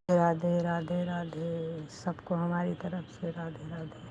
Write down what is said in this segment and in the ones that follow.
राधे राधे राधे। सबको हमारी तरफ से राधे राधे।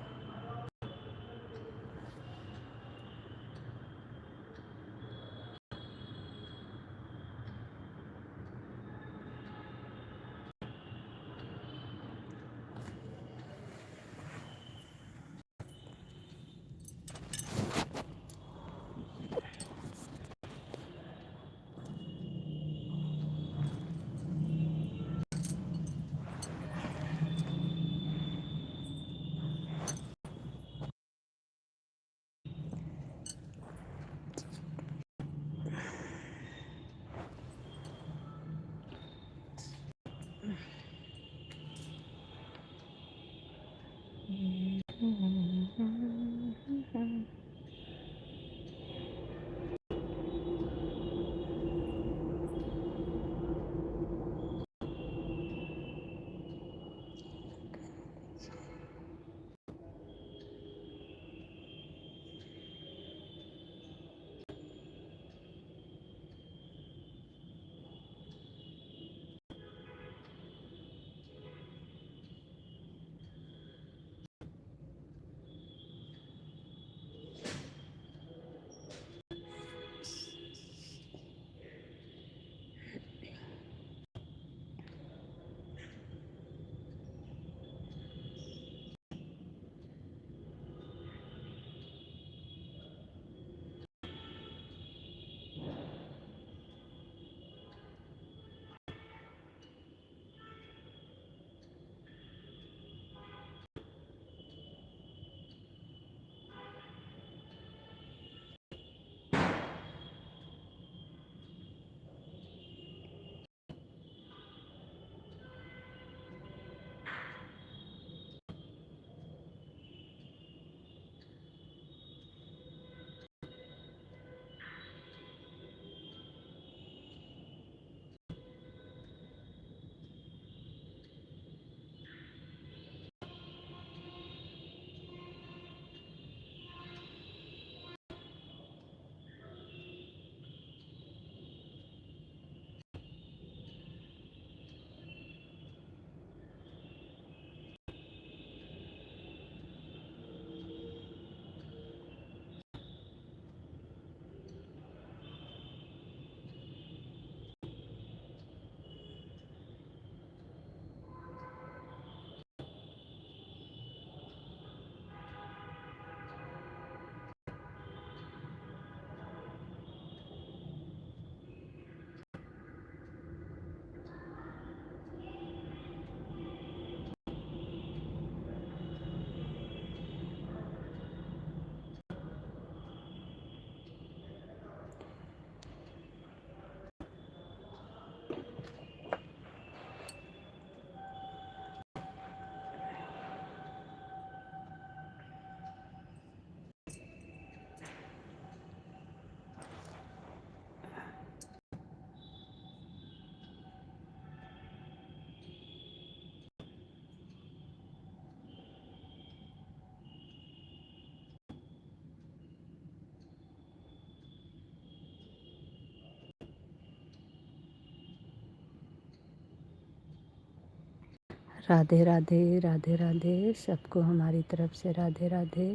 राधे राधे राधे राधे। सबको हमारी तरफ से राधे राधे।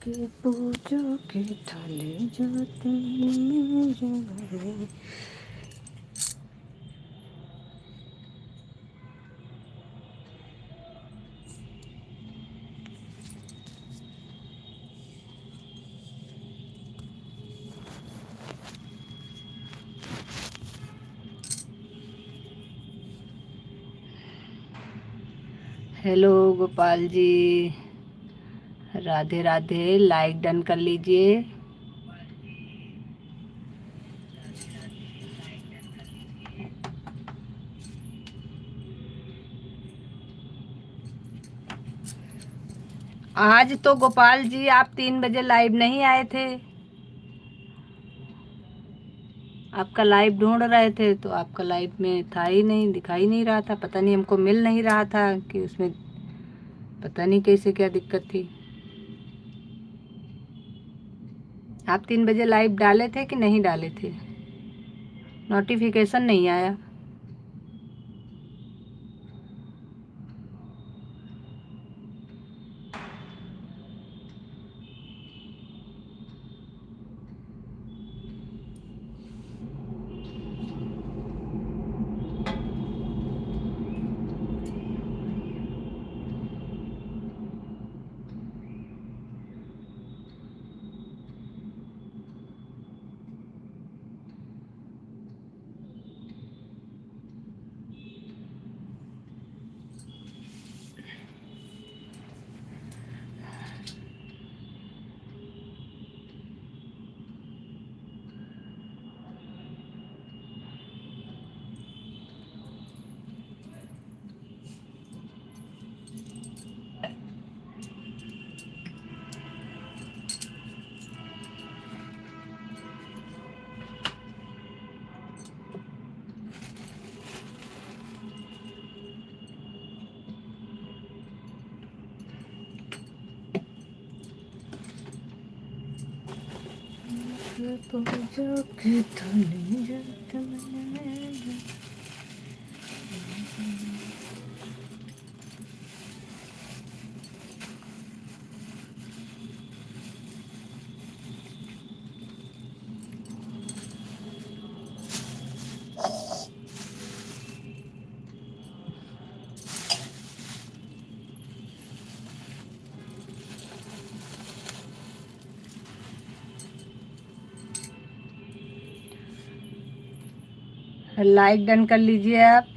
के पूजो के थाले जाते मेरे घरे। Hello Gopal ji, Radhe Radhe. Like done कर लीजिए। आज तो गोपाल जी आप 3 बजे लाइव नहीं आए थे। आपका लाइव ढूंढ रहे थे तो आपका लाइव में था ही नहीं, दिखाई नहीं रहा था। पता नहीं हमको मिल नहीं रहा था कि उसमें पता नहीं कैसे क्या दिक्कत थी। आप 3 बजे लाइव डाले थे कि नहीं डाले थे? नोटिफिकेशन नहीं आया। लाइक डन कर लीजिए आप।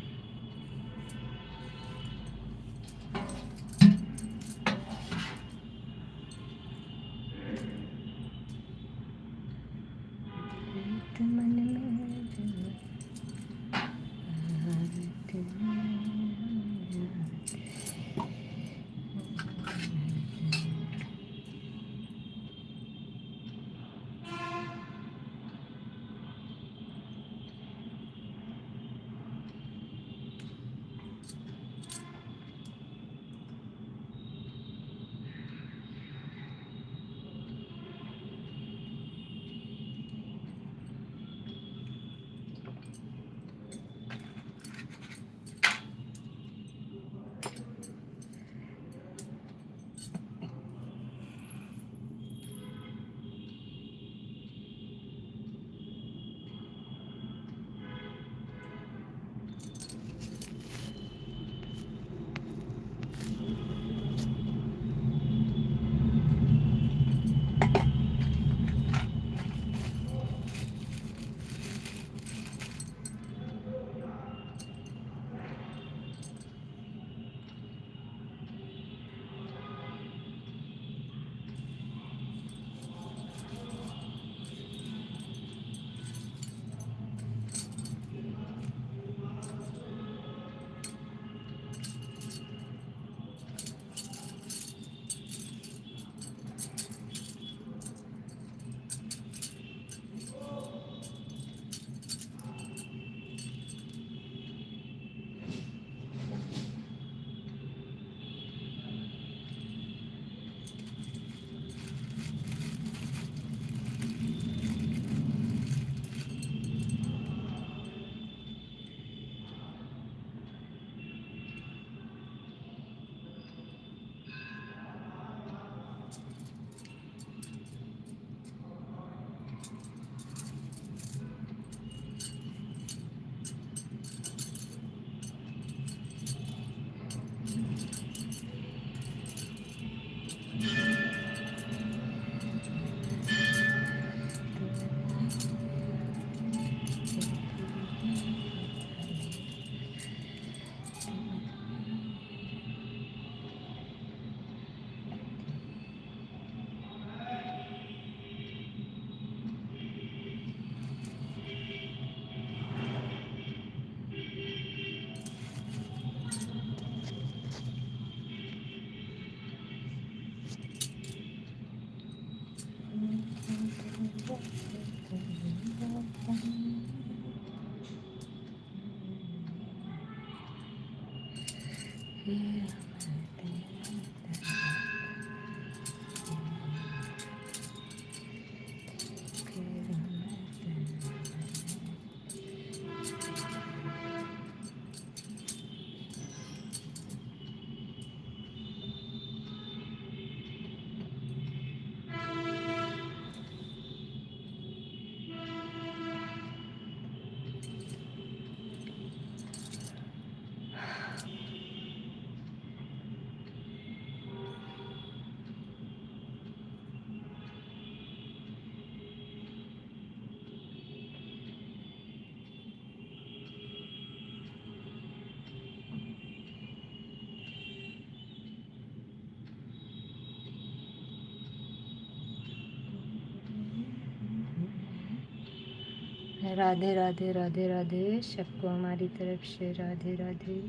राधे राधे राधे राधे, सबको हमारी तरफ से राधे राधे।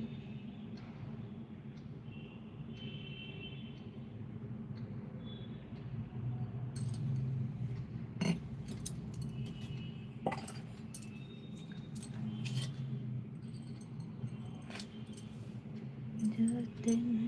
जो दिन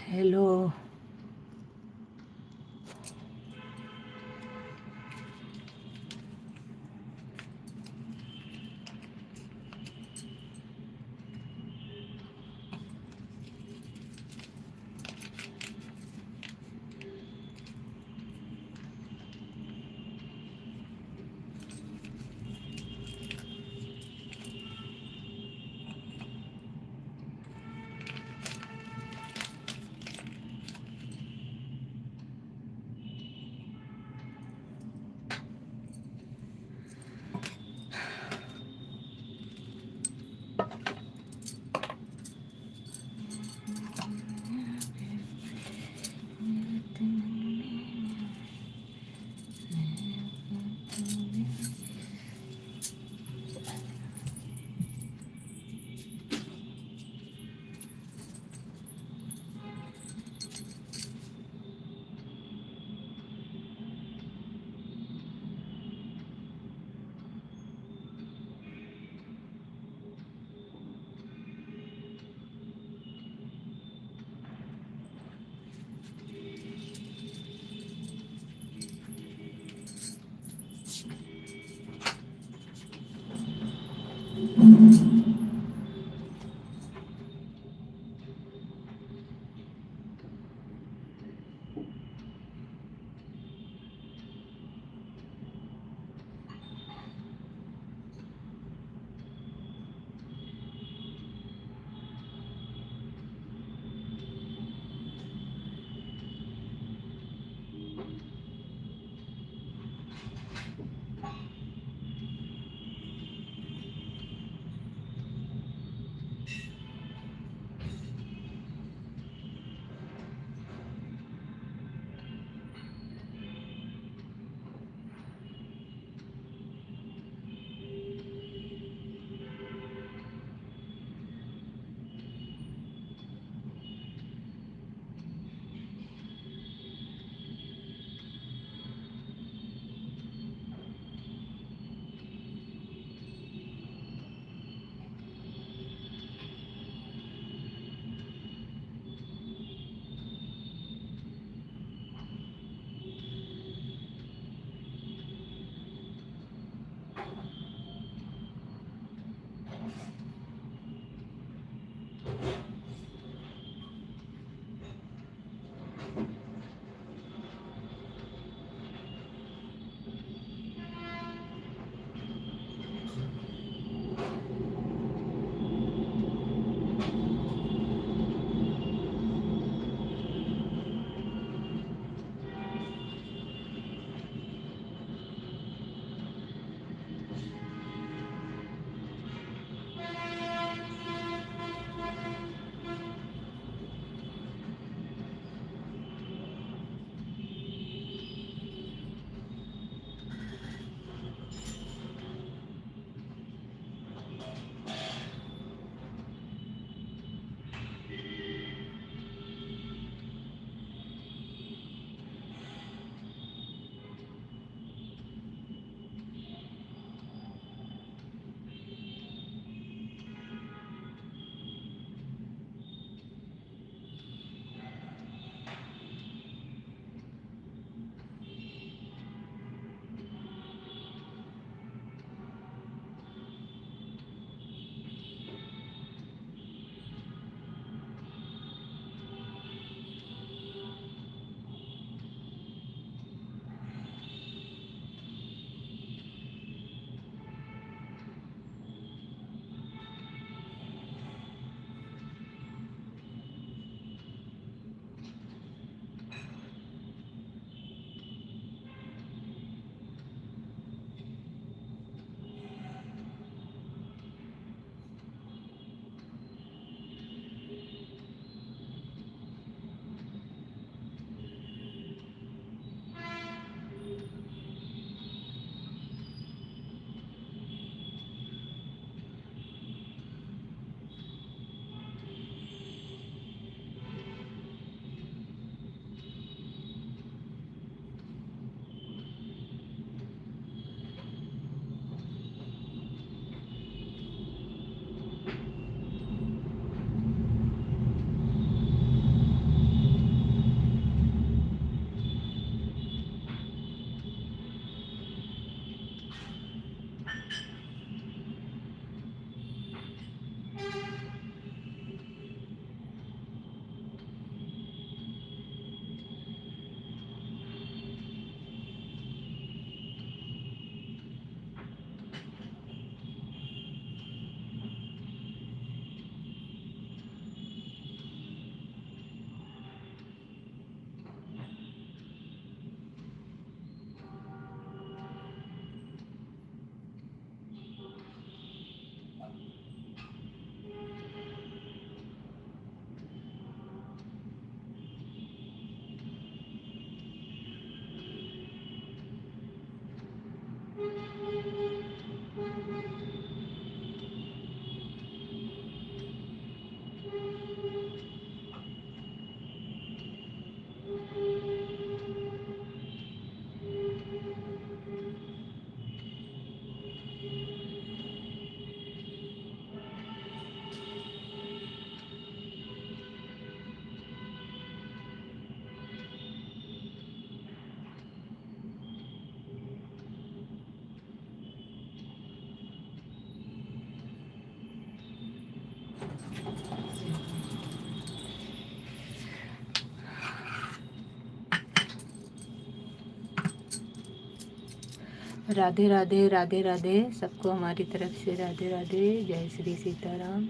हेलो। राधे राधे राधे राधे, सबको हमारी तरफ से राधे राधे। जय श्री सीताराम।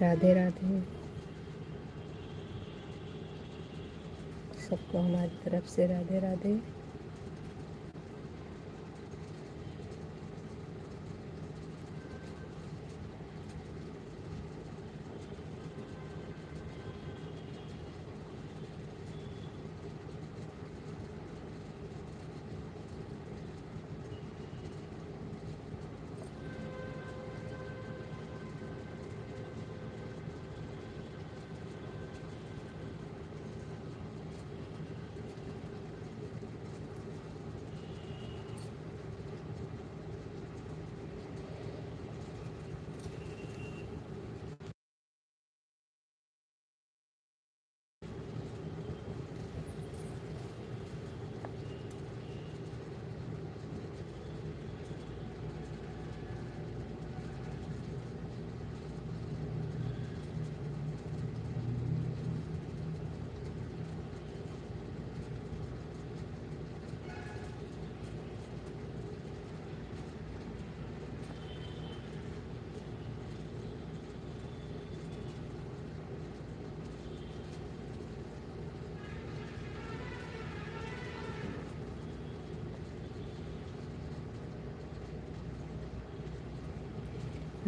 राधे राधे। सबको हमारी तरफ से राधे राधे।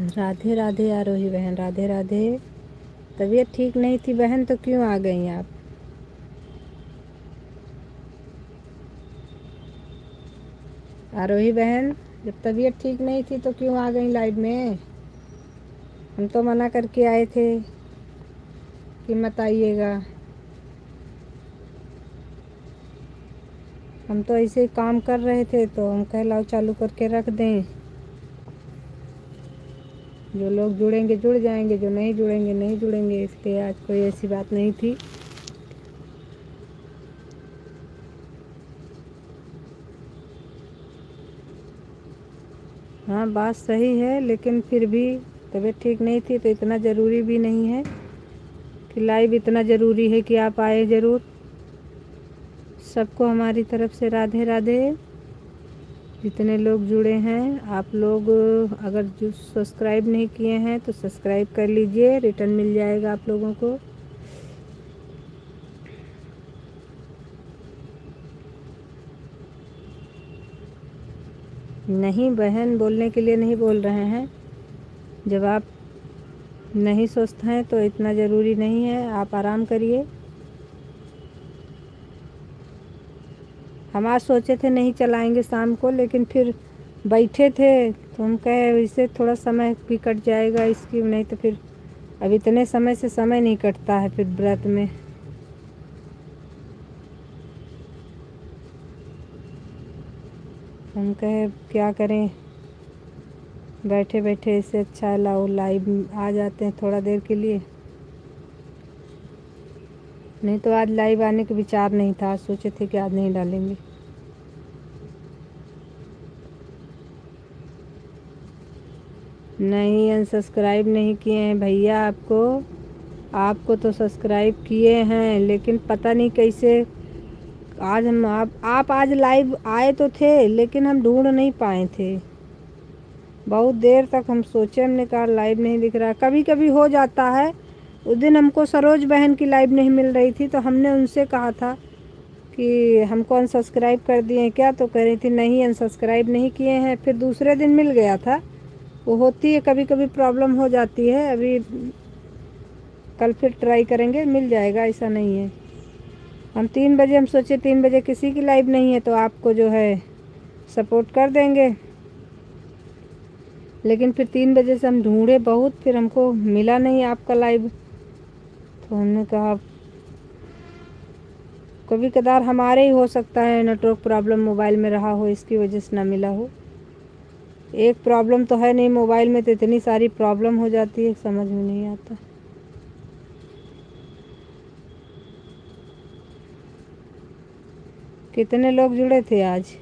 राधे राधे आरोही बहन, राधे राधे। तबीयत ठीक नहीं थी बहन, तो क्यों आ गई आप? आरोही बहन, जब तबीयत ठीक नहीं थी तो क्यों आ गई लाइव में? हम तो मना करके आए थे कि मत आइएगा। हम तो ऐसे ही काम कर रहे थे तो हम कहे लाओ चालू करके रख दें। जो लोग जुड़ेंगे जुड़ जाएंगे, जो नहीं जुड़ेंगे नहीं जुड़ेंगे, इसलिए आज कोई ऐसी बात नहीं थी। हाँ, बात सही है, लेकिन फिर भी तबीयत ठीक नहीं थी तो इतना ज़रूरी भी नहीं है कि लाइव इतना ज़रूरी है कि आप आए ज़रूर। सबको हमारी तरफ से राधे राधे। जितने लोग जुड़े हैं, आप लोग अगर जो सब्सक्राइब नहीं किए हैं तो सब्सक्राइब कर लीजिए, रिटर्न मिल जाएगा आप लोगों को। नहीं बहन, बोलने के लिए नहीं बोल रहे हैं। जब आप नहीं स्वस्थ हैं तो इतना ज़रूरी नहीं है, आप आराम करिए। हम आज सोचे थे नहीं चलाएंगे शाम को, लेकिन फिर बैठे थे तो हम कहे इससे थोड़ा समय भी कट जाएगा इसकी, नहीं तो फिर अब इतने समय से समय नहीं कटता है फिर व्रत में। हम कहे क्या करें, बैठे बैठे इससे अच्छा लाओ लाइव आ जाते हैं थोड़ा देर के लिए। नहीं तो आज लाइव आने का विचार नहीं था, आज सोचे थे कि आज नहीं डालेंगे। नहीं, अनसब्सक्राइब नहीं किए हैं भैया आपको तो सब्सक्राइब किए हैं, लेकिन पता नहीं कैसे आज हम आप आज लाइव आए तो थे, लेकिन हम ढूंढ नहीं पाए थे। बहुत देर तक हम सोचे, हमने कहा लाइव नहीं दिख रहा। कभी कभी हो जाता है। उस दिन हमको सरोज बहन की लाइव नहीं मिल रही थी तो हमने उनसे कहा था कि हमको अनसब्सक्राइब कर दिए क्या, तो कह रही थी नहीं अनसब्सक्राइब नहीं किए हैं। फिर दूसरे दिन मिल गया था। वो होती है, कभी कभी प्रॉब्लम हो जाती है। अभी कल फिर ट्राई करेंगे, मिल जाएगा, ऐसा नहीं है। हम 3 बजे हम सोचे 3 बजे किसी की लाइव नहीं है तो आपको जो है सपोर्ट कर देंगे, लेकिन फिर 3 बजे से हम ढूंढे बहुत, फिर हमको मिला नहीं आपका लाइव। तो हमने कहा कभी कदार हमारे ही हो सकता है नेटवर्क प्रॉब्लम मोबाइल में रहा हो, इसकी वजह से ना मिला हो। एक प्रॉब्लम तो है नहीं, मोबाइल में तो इतनी सारी प्रॉब्लम हो जाती है, समझ में नहीं आता। कितने लोग जुड़े थे आज?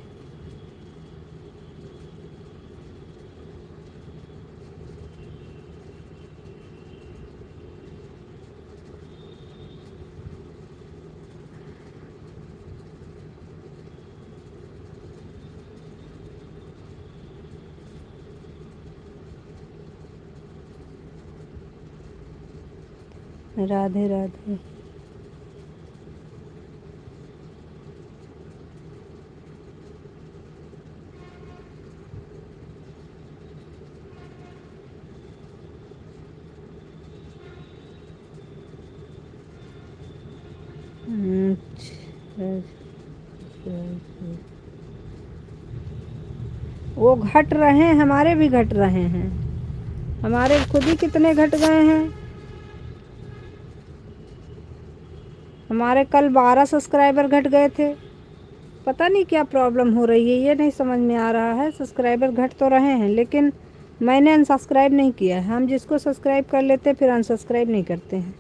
राधे राधे। वो घट रहे हैं, हमारे भी घट रहे हैं, हमारे खुद ही कितने घट गए हैं। हमारे कल 12 सब्सक्राइबर घट गए थे। पता नहीं क्या प्रॉब्लम हो रही है, ये नहीं समझ में आ रहा है। सब्सक्राइबर घट तो रहे हैं लेकिन मैंने अनसब्सक्राइब नहीं किया है। हम जिसको सब्सक्राइब कर लेते फिर अनसब्सक्राइब नहीं करते हैं।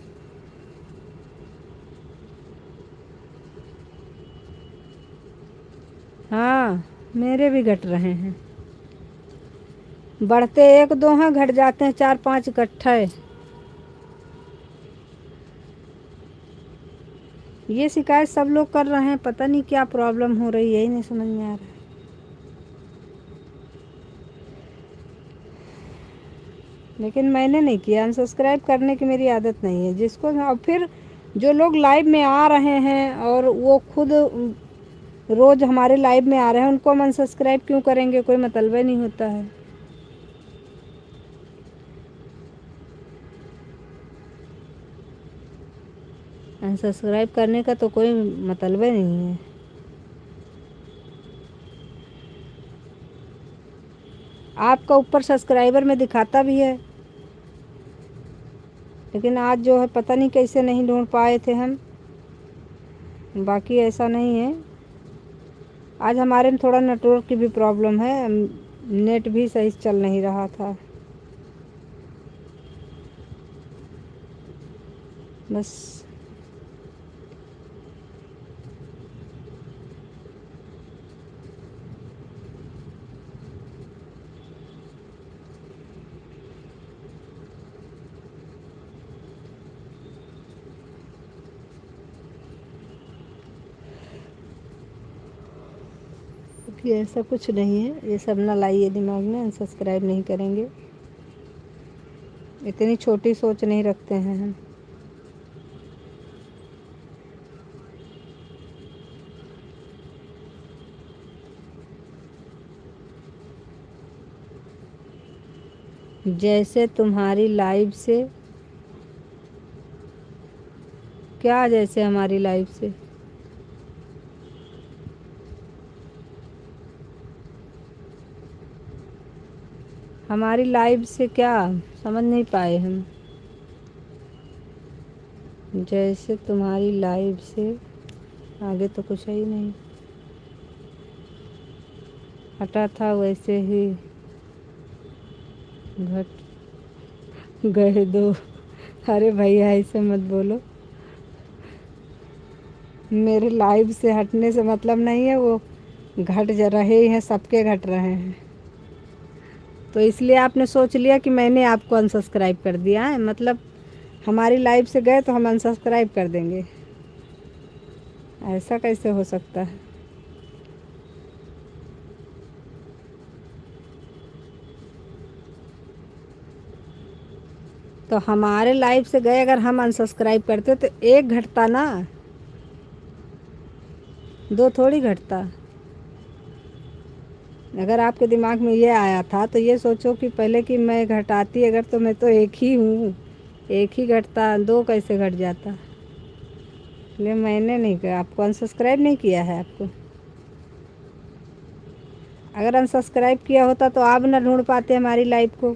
हाँ, मेरे भी घट रहे हैं। बढ़ते 1-2 हैं, घट जाते हैं 4-5 इकट्ठे। ये शिकायत सब लोग कर रहे हैं, पता नहीं क्या प्रॉब्लम हो रही है, यही नहीं समझ में आ रहा है। लेकिन मैंने नहीं किया, अनसब्सक्राइब करने की मेरी आदत नहीं है। जिसको और फिर जो लोग लाइव में आ रहे हैं और वो खुद रोज़ हमारे लाइव में आ रहे हैं, उनको हम अनसब्सक्राइब क्यों करेंगे, कोई मतलब ही नहीं होता है। अनसब्सक्राइब करने का तो कोई मतलब ही नहीं है। आपका ऊपर सब्सक्राइबर में दिखाता भी है, लेकिन आज जो है पता नहीं कैसे नहीं ढूंढ पाए थे हम। बाकी ऐसा नहीं है। आज हमारे में थोड़ा नेटवर्क की भी प्रॉब्लम है, नेट भी सही से चल नहीं रहा था। बस कि ऐसा कुछ नहीं है, ये सब ना लाइए दिमाग में। अनसब्सक्राइब नहीं करेंगे, इतनी छोटी सोच नहीं रखते हैं हम। जैसे तुम्हारी लाइव से क्या, जैसे हमारी लाइव से हमारी लाइव से क्या समझ नहीं पाए हम। जैसे तुम्हारी लाइव से आगे तो कुछ है ही नहीं, हटा था वैसे ही घट गए दो। अरे भैया ऐसे मत बोलो, मेरे लाइव से हटने से मतलब नहीं है, वो घट जा रहे हैं, सबके घट रहे हैं। तो इसलिए आपने सोच लिया कि मैंने आपको अनसब्सक्राइब कर दिया है, मतलब हमारी लाइव से गए तो हम अनसब्सक्राइब कर देंगे। ऐसा कैसे हो सकता है। तो हमारे लाइव से गए अगर हम अनसब्सक्राइब करते तो एक घटता ना, दो थोड़ी घटता। अगर आपके दिमाग में ये आया था तो ये सोचो कि पहले कि मैं घटाती अगर तो मैं तो एक ही हूँ, एक ही घटता, दो कैसे घट जाता। इसलिए मैंने नहीं किया, आपको अनसब्सक्राइब नहीं किया है। आपको अगर अनसब्सक्राइब किया होता तो आप ना ढूंढ पाते हमारी लाइव को।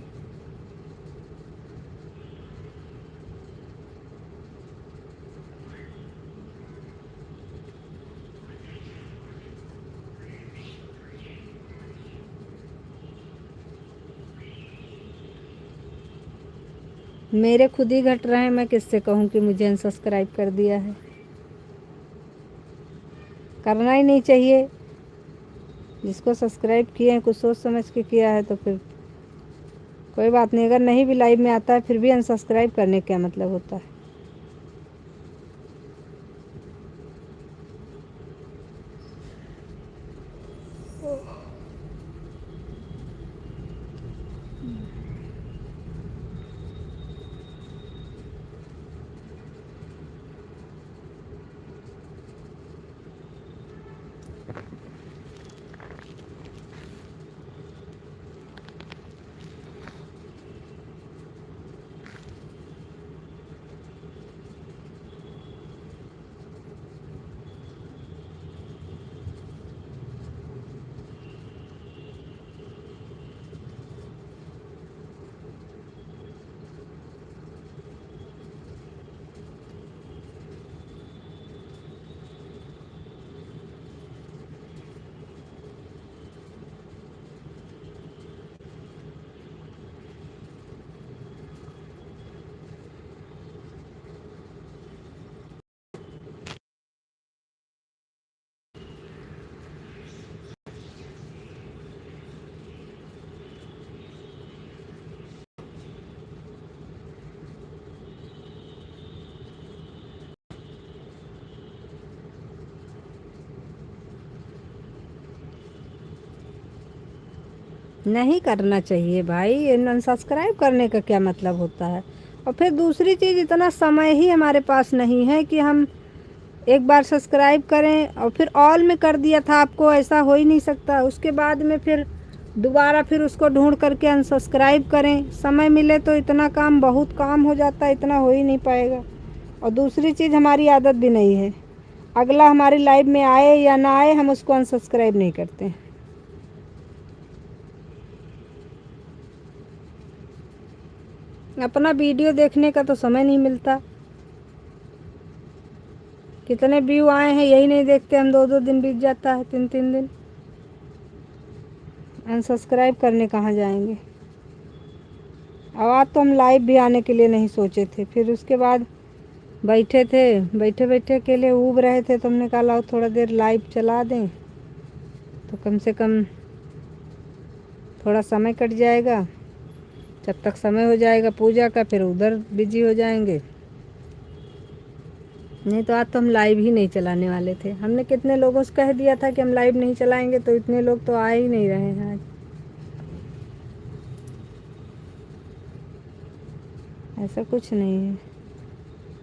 मेरे खुद ही घट रहे हैं, मैं किससे कहूँ कि मुझे अनसब्सक्राइब कर दिया है। करना ही नहीं चाहिए। जिसको सब्सक्राइब किए हैं कुछ सोच समझ के किया है तो फिर कोई बात नहीं। अगर नहीं भी लाइव में आता है फिर भी अनसब्सक्राइब करने का क्या मतलब होता है। नहीं करना चाहिए भाई, अनसब्सक्राइब करने का क्या मतलब होता है। और फिर दूसरी चीज़, इतना समय ही हमारे पास नहीं है कि हम एक बार सब्सक्राइब करें और फिर ऑल में कर दिया था आपको, ऐसा हो ही नहीं सकता। उसके बाद में फिर दोबारा फिर उसको ढूंढ करके अनसब्सक्राइब करें। समय मिले तो इतना काम, बहुत काम हो जाता है, इतना हो ही नहीं पाएगा। और दूसरी चीज़, हमारी आदत भी नहीं है, अगला हमारी लाइव में आए या ना आए हम उसको अनसब्सक्राइब नहीं करते। अपना वीडियो देखने का तो समय नहीं मिलता। कितने व्यू आए हैं यही नहीं देखते हम, 2-2 दिन बीत जाता है, 3-3 दिन। अनसब्सक्राइब करने कहाँ जाएंगे। अब आज तो हम लाइव भी आने के लिए नहीं सोचे थे, फिर उसके बाद बैठे थे, बैठे बैठे अकेले ऊब रहे थे, तो हमने कहा लाओ थोड़ा देर लाइव चला दें तो कम से कम थोड़ा समय कट जाएगा। जब तक समय हो जाएगा पूजा का फिर उधर बिजी हो जाएंगे। नहीं तो आज तो हम लाइव ही नहीं चलाने वाले थे। हमने कितने लोगों से कह दिया था कि हम लाइव नहीं चलाएंगे, तो इतने लोग तो आ ही नहीं रहे हैं आज। ऐसा कुछ नहीं है।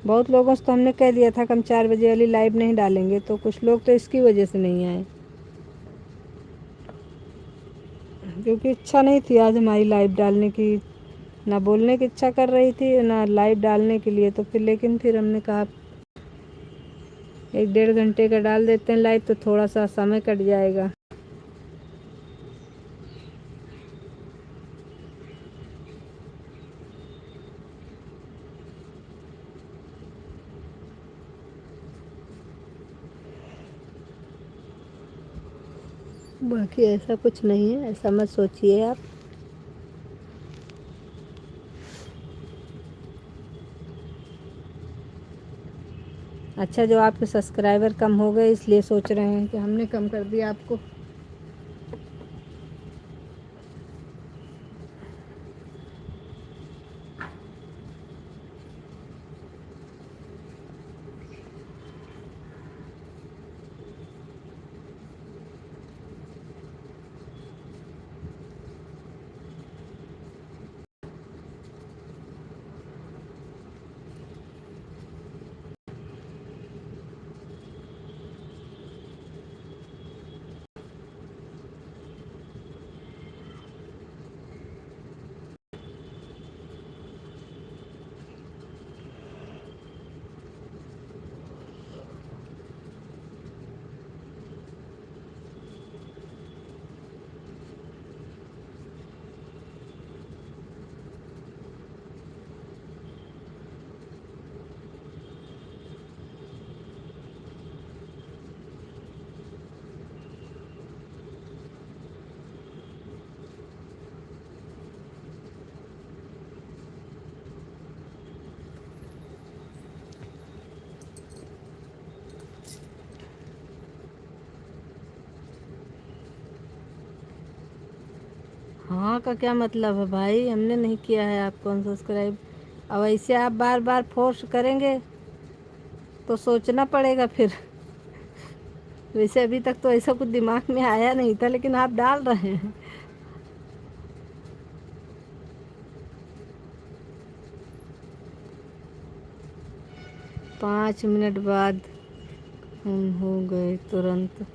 बहुत लोगों से तो हमने कह दिया था कि हम 4 बजे वाली लाइव नहीं डालेंगे, तो कुछ लोग तो इसकी वजह से नहीं आए, क्योंकि इच्छा नहीं थी आज हमारी लाइव डालने की। ना बोलने की इच्छा कर रही थी ना लाइव डालने के लिए। तो फिर लेकिन फिर हमने कहा 1-1.5 घंटे का डाल देते हैं लाइव, तो थोड़ा सा समय कट जाएगा। बाकी ऐसा कुछ नहीं है, ऐसा मत सोचिए आप। अच्छा, जो आपके सब्सक्राइबर कम हो गए इसलिए सोच रहे हैं कि हमने कम कर दिया आपको। हाँ का क्या मतलब है भाई, हमने नहीं किया है आपको अनसब्सक्राइब। अब ऐसे आप बार बार फोर्स करेंगे तो सोचना पड़ेगा फिर। वैसे अभी तक तो ऐसा कुछ दिमाग में आया नहीं था, लेकिन आप डाल रहे हैं। 5 मिनट बाद हम हो गए तुरंत।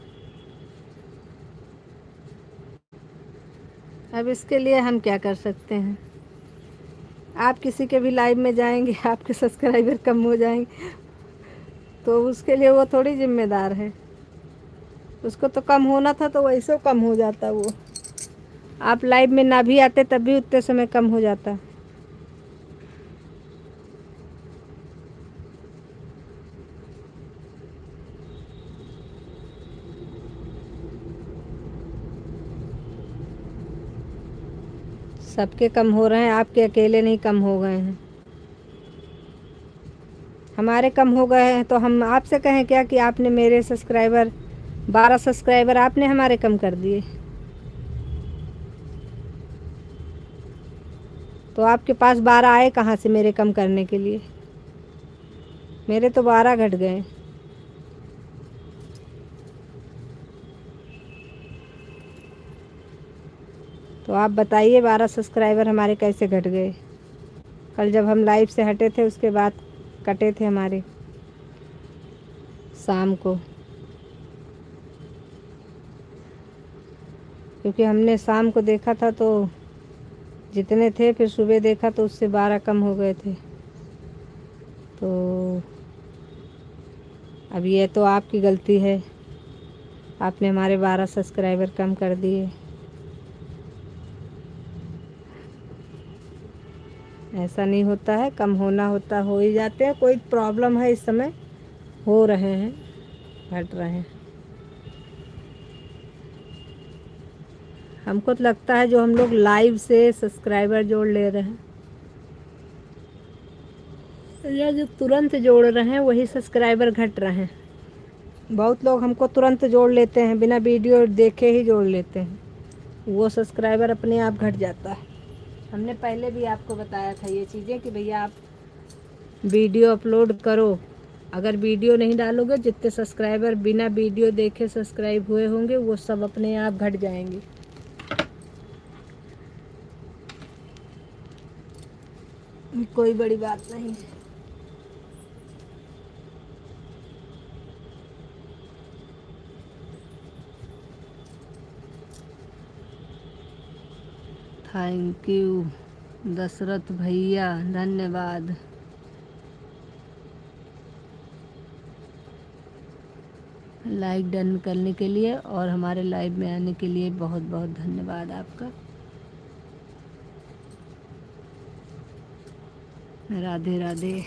अब इसके लिए हम क्या कर सकते हैं। आप किसी के भी लाइव में जाएंगे, आपके सब्सक्राइबर कम हो जाएंगे, तो उसके लिए वो थोड़ी जिम्मेदार है। उसको तो कम होना था तो वैसे कम हो जाता वो। आप लाइव में ना भी आते तब भी उतने समय कम हो जाता। सबके कम हो रहे हैं, आपके अकेले नहीं कम हो गए हैं। हमारे कम हो गए हैं तो हम आपसे कहें क्या कि आपने मेरे सब्सक्राइबर 12 सब्सक्राइबर आपने हमारे कम कर दिए। तो आपके पास 12 आए कहाँ से मेरे कम करने के लिए। मेरे तो 12 घट गए। तो तो आप बताइए 12 सब्सक्राइबर हमारे कैसे घट गए। कल जब हम लाइव से हटे थे उसके बाद कटे थे हमारे शाम को, क्योंकि हमने शाम को देखा था तो जितने थे, फिर सुबह देखा तो उससे 12 कम हो गए थे। तो अब ये तो आपकी गलती है, आपने हमारे 12 सब्सक्राइबर कम कर दिए। ऐसा नहीं होता है, कम होना होता, हो ही जाते हैं। कोई प्रॉब्लम है इस समय, हो रहे हैं, घट रहे हैं। हमको तो लगता है जो हम लोग लाइव से सब्सक्राइबर जोड़ ले रहे हैं या जो तुरंत जोड़ रहे हैं वही सब्सक्राइबर घट रहे हैं। बहुत लोग हमको तुरंत जोड़ लेते हैं, बिना वीडियो देखे ही जोड़ लेते हैं, वो सब्सक्राइबर अपने आप घट जाता है। हमने पहले भी आपको बताया था ये चीज़ें कि भैया आप वीडियो अपलोड करो। अगर वीडियो नहीं डालोगे, जितने सब्सक्राइबर बिना वीडियो देखे सब्सक्राइब हुए होंगे वो सब अपने आप घट जाएंगे। कोई बड़ी बात नहीं है। थैंक यू दशरथ भैया, धन्यवाद। लाइक डन करने के लिए और हमारे लाइव में आने के लिए बहुत बहुत धन्यवाद आपका। राधे राधे।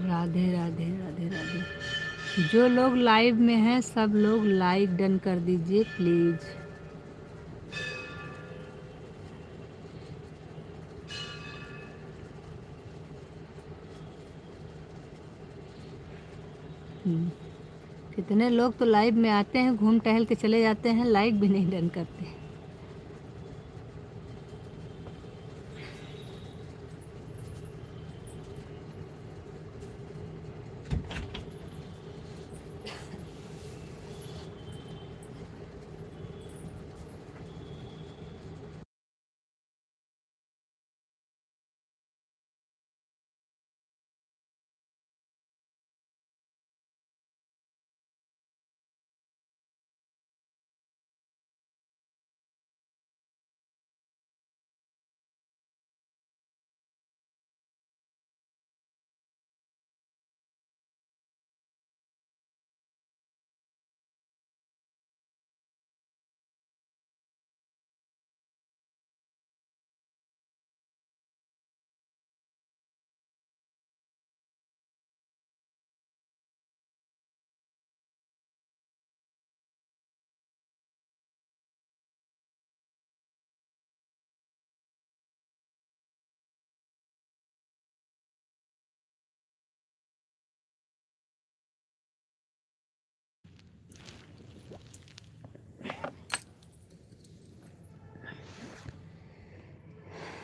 राधे राधे राधे राधे। जो लोग लाइव में हैं सब लोग लाइक डन कर दीजिए प्लीज़। कितने लोग तो लाइव में आते हैं, घूम टहल के चले जाते हैं, लाइक भी नहीं डन करते।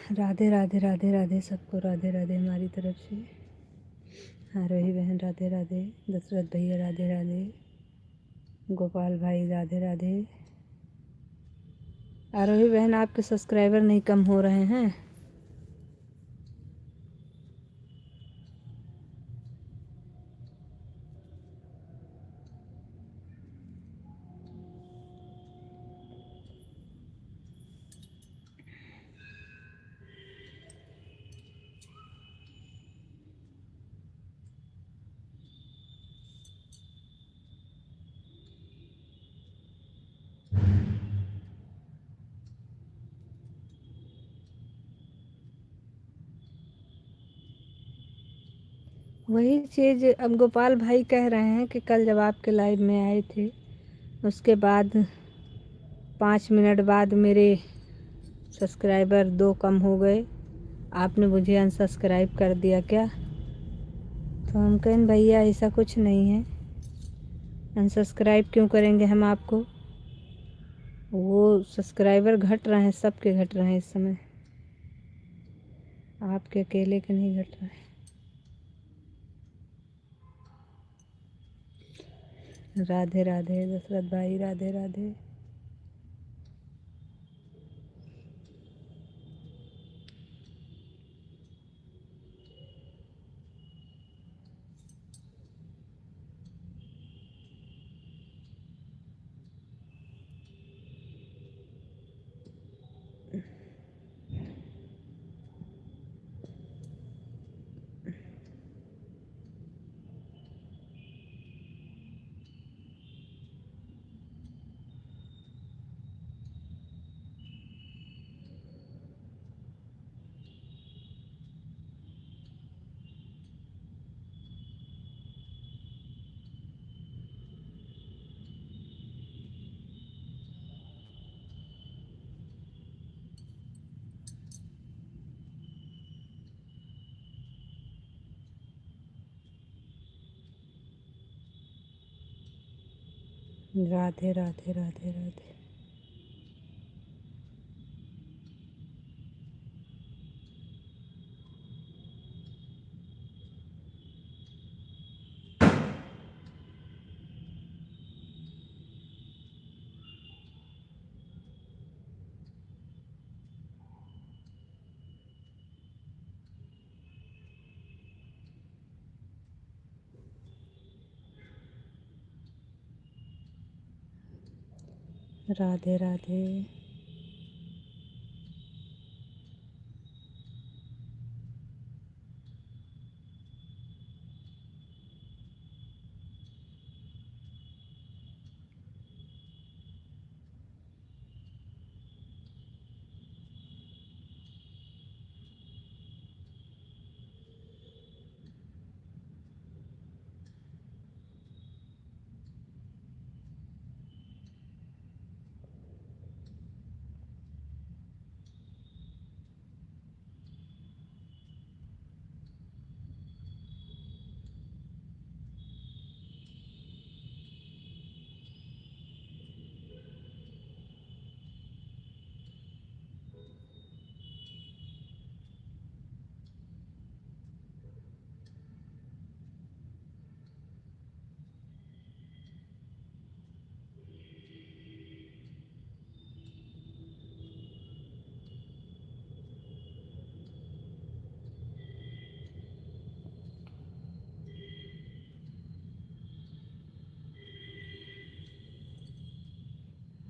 राधे राधे राधे राधे सबको, राधे राधे हमारी तरफ से। आरोही बहन राधे राधे, दशरथ भैया राधे राधे, गोपाल भाई राधे राधे। आरोही बहन आपके सब्सक्राइबर नहीं कम हो रहे हैं। वही चीज़ अब गोपाल भाई कह रहे हैं कि कल जब आपके लाइव में आए थे उसके बाद 5 मिनट बाद मेरे सब्सक्राइबर 2 कम हो गए, आपने मुझे अनसब्सक्राइब कर दिया क्या? तो हम कहें भैया ऐसा कुछ नहीं है, अनसब्सक्राइब क्यों करेंगे हम आपको? वो सब्सक्राइबर घट रहे हैं, सबके घट रहे हैं इस समय, आपके अकेले के नहीं घट रहे हैं। राधे राधे दशरथ भाई, राधे राधे। राधे राधे राधे राधे। राधे राधे।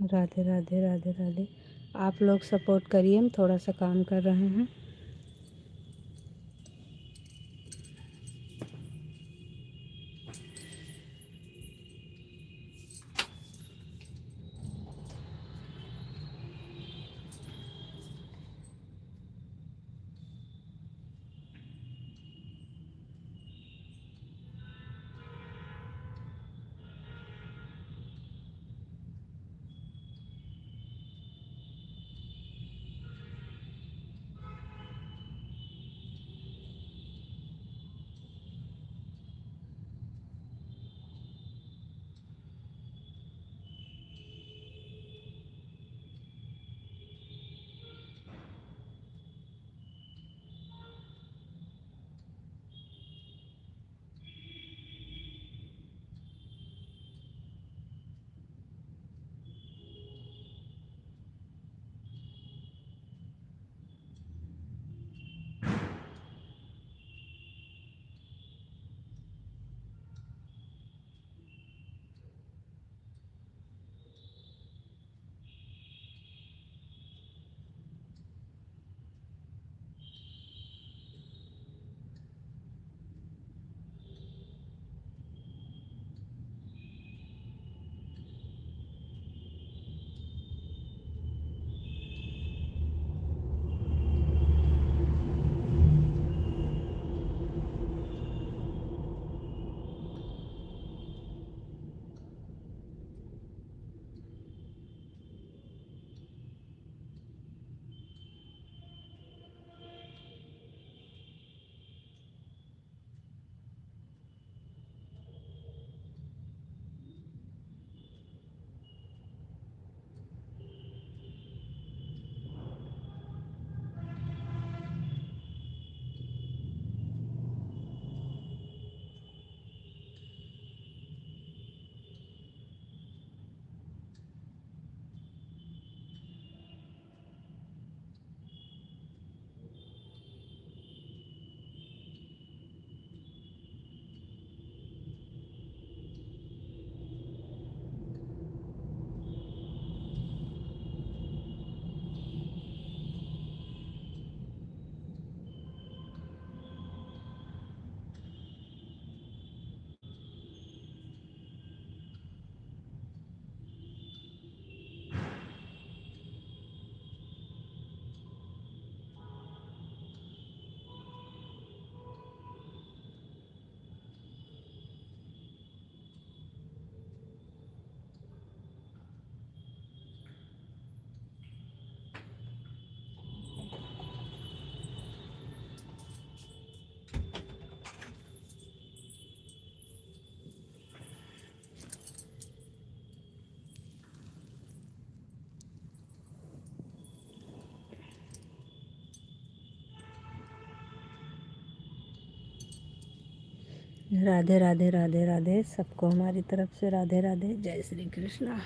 राधे राधे राधे राधे। आप लोग सपोर्ट करिए, हम थोड़ा सा काम कर रहे हैं। राधे राधे राधे राधे, सबको हमारी तरफ से राधे राधे, जय श्री कृष्णा।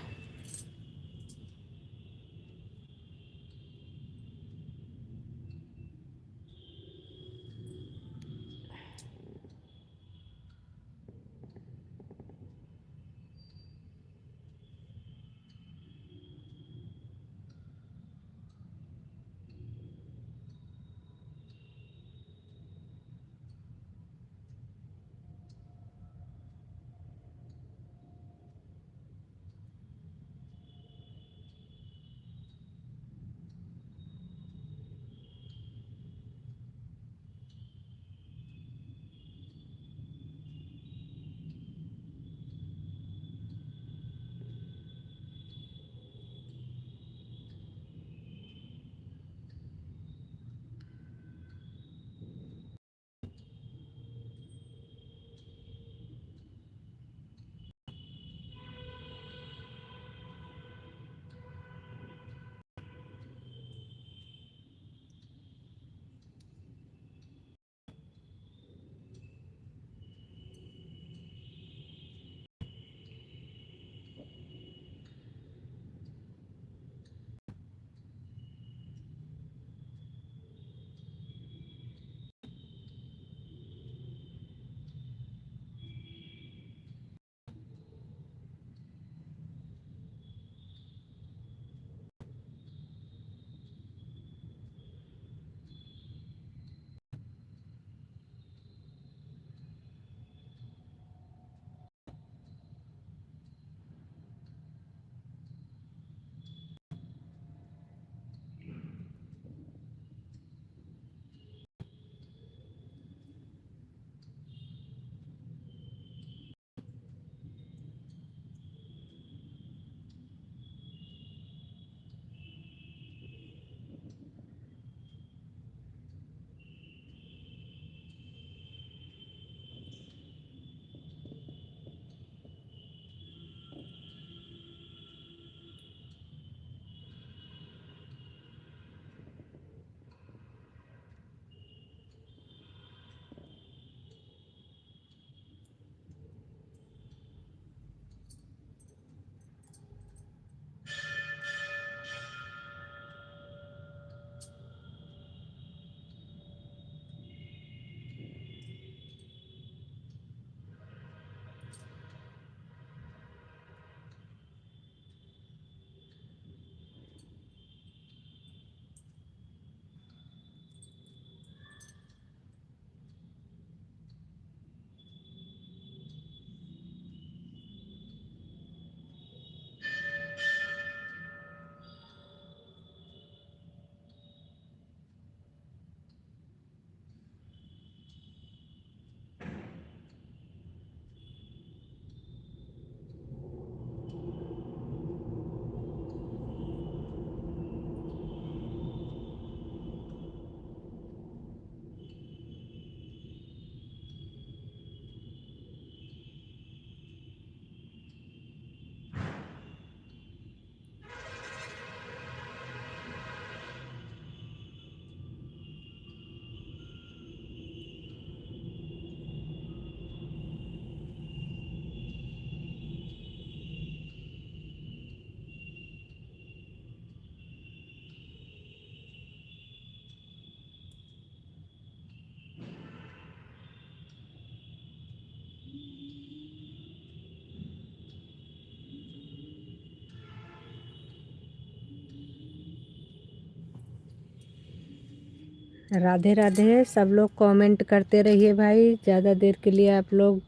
राधे राधे, सब लोग कमेंट करते रहिए भाई, ज़्यादा देर के लिए आप लोग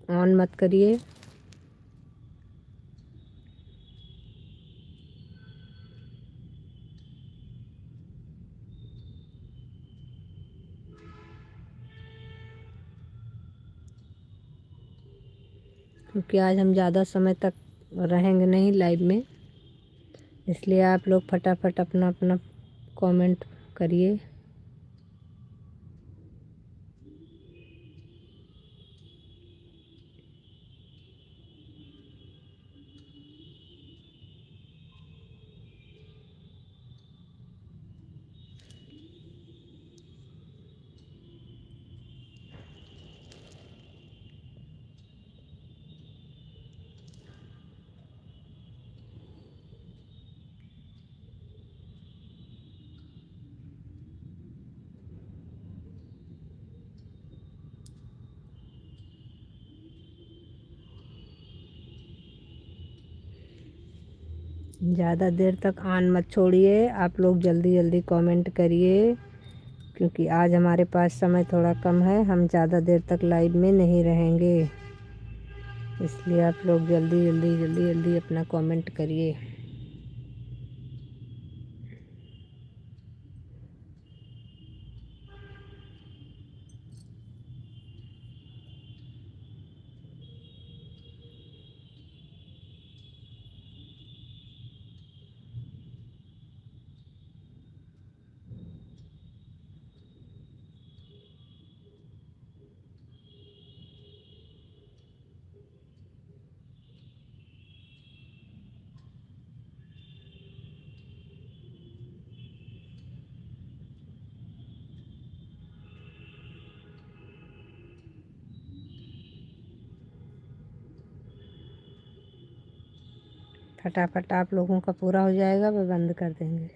ऑन मत करिए। क्योंकि आज हम ज़्यादा समय तक रहेंगे नहीं लाइव में, इसलिए आप लोग फटाफट अपना अपना कमेंट करिए। ज़्यादा देर तक ऑन मत छोड़िए, आप लोग जल्दी जल्दी कमेंट करिए, क्योंकि आज हमारे पास समय थोड़ा कम है, हम ज़्यादा देर तक लाइव में नहीं रहेंगे, इसलिए आप लोग जल्दी जल्दी जल्दी जल्दी अपना कमेंट करिए। फटाफट आप लोगों का पूरा हो जाएगा, वे बंद कर देंगे।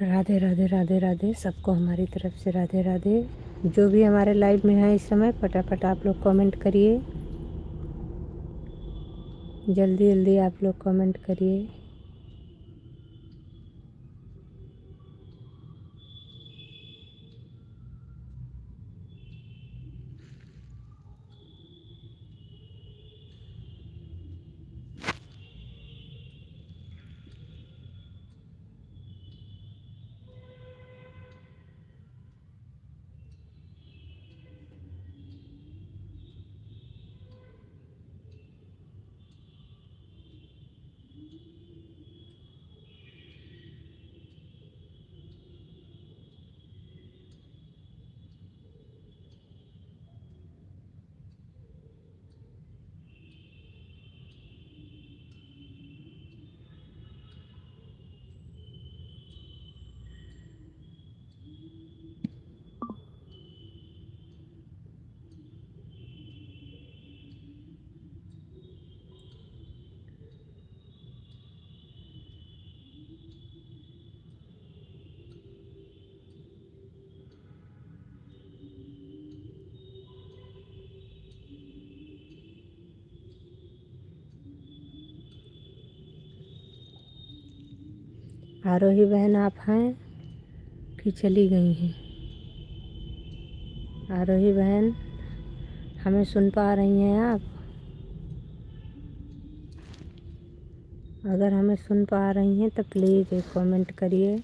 राधे राधे राधे राधे, सबको हमारी तरफ से राधे राधे। जो भी हमारे लाइव में है इस समय, फटाफट आप लोग कमेंट करिए, जल्दी जल्दी आप लोग कमेंट करिए। आरोही बहन आप हैं कि चली गई हैं? आरोही बहन, हमें सुन पा रही हैं आप? अगर हमें सुन पा रही हैं तो प्लीज़ एक कमेंट करिए।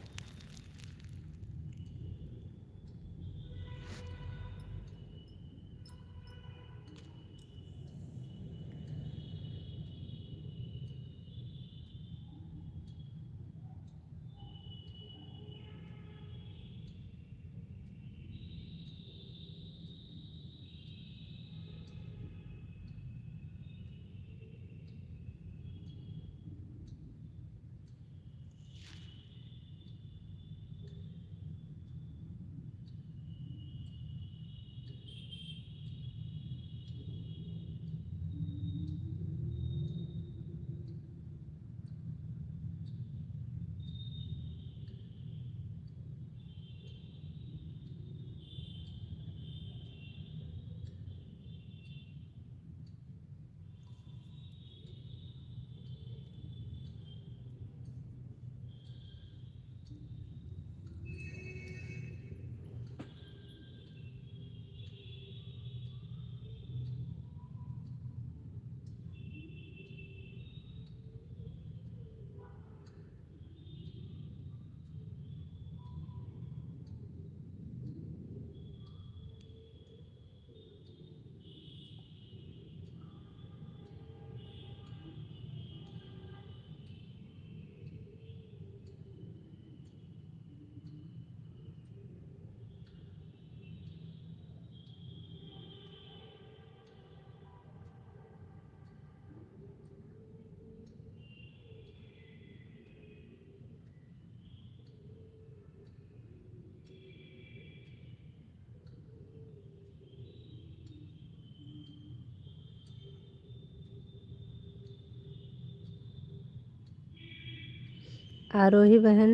आरोही बहन,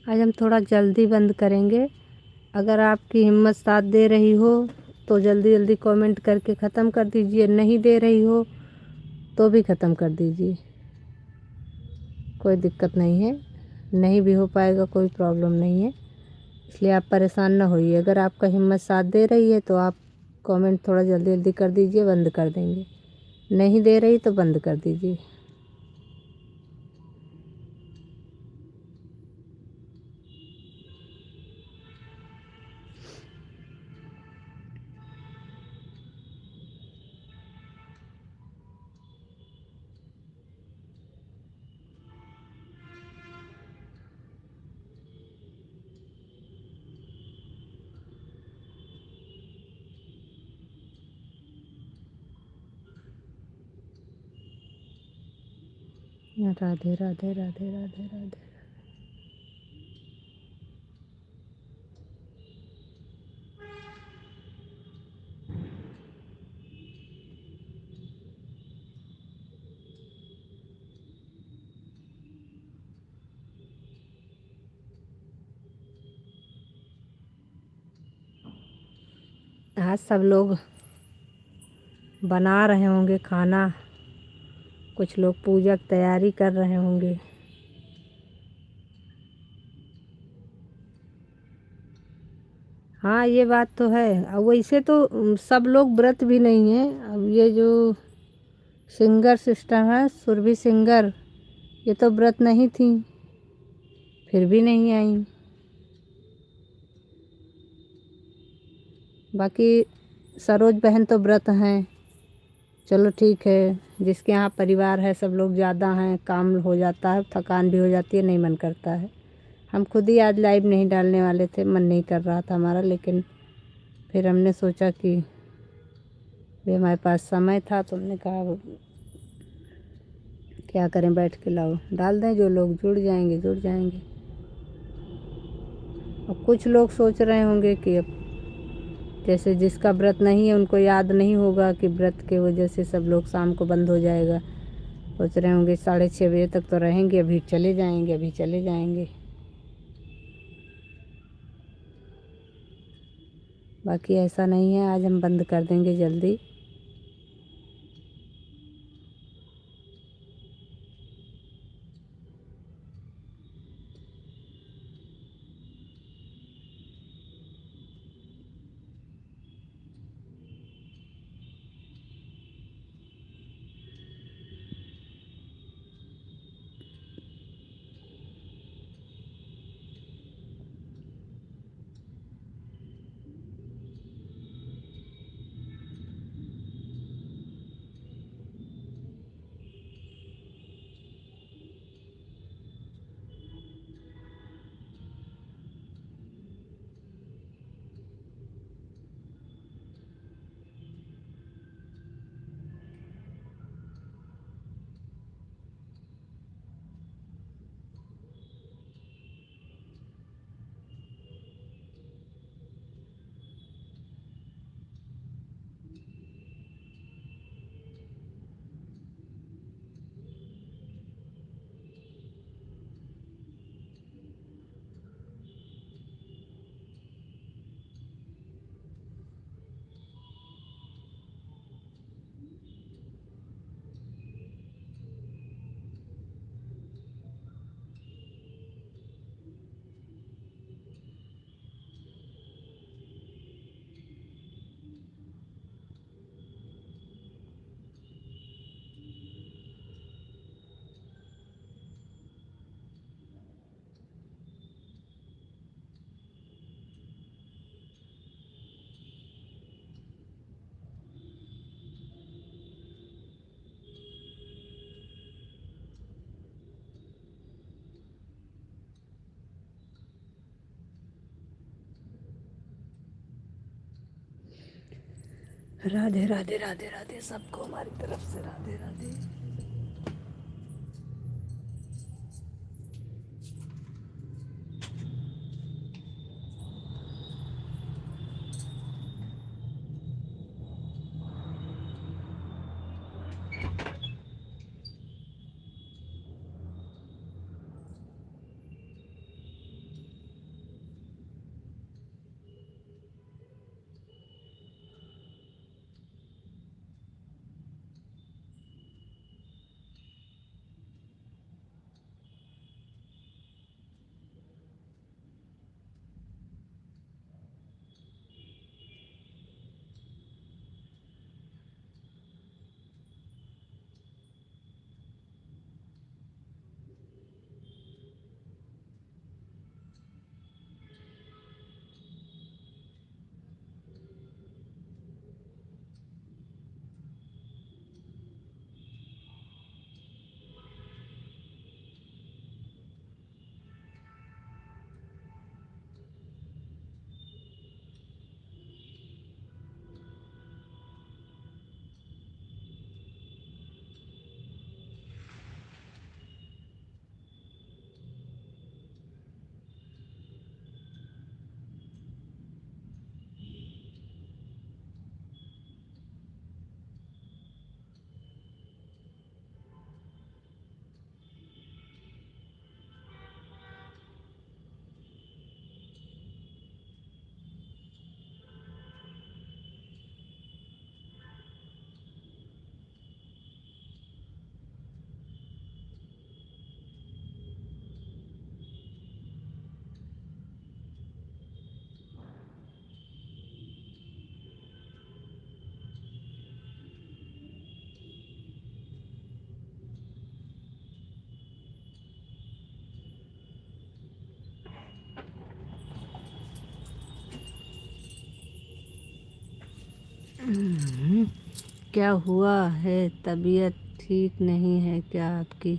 आज हम थोड़ा जल्दी बंद करेंगे। अगर आपकी हिम्मत साथ दे रही हो तो जल्दी जल्दी कमेंट करके ख़त्म कर दीजिए, नहीं दे रही हो तो भी ख़त्म कर दीजिए, कोई दिक्कत नहीं है। नहीं भी हो पाएगा कोई प्रॉब्लम नहीं है, इसलिए आप परेशान ना होइए। अगर आपका हिम्मत साथ दे रही है तो आप कमेंट थोड़ा जल्दी जल्दी कर दीजिए, बंद कर देंगे। नहीं दे रही तो बंद कर दीजिए। राधे राधे राधे राधे राधे। आज सब लोग बना रहे होंगे खाना, कुछ लोग पूजा की तैयारी कर रहे होंगे। हाँ, ये बात तो है। अब वैसे तो सब लोग व्रत भी नहीं है। अब ये जो सिंगर सिस्टर है, सुरभि सिंगर, ये तो व्रत नहीं थी, फिर भी नहीं आई। बाकी सरोज बहन तो व्रत हैं। चलो ठीक है, जिसके यहाँ परिवार है, सब लोग ज़्यादा हैं, काम हो जाता है, थकान भी हो जाती है, नहीं मन करता है। हम खुद ही आज लाइव नहीं डालने वाले थे, मन नहीं कर रहा था हमारा, लेकिन फिर हमने सोचा कि भी हमारे पास समय था तो हमने कहा क्या करें, बैठ के लाओ डाल दें, जो लोग जुड़ जाएंगे जुड़ जाएंगे। और कुछ लोग सोच रहे होंगे कि अब जैसे जिसका व्रत नहीं है उनको याद नहीं होगा कि व्रत के वजह से सब लोग शाम को बंद हो जाएगा। सोच रहे होंगे 6:30 बजे तक तो रहेंगे, अभी चले जाएंगे, अभी चले जाएंगे। बाकी ऐसा नहीं है, आज हम बंद कर देंगे जल्दी। राधे राधे राधे राधे, सबको हमारी तरफ से राधे राधे। क्या हुआ है, तबीयत ठीक नहीं है क्या आपकी?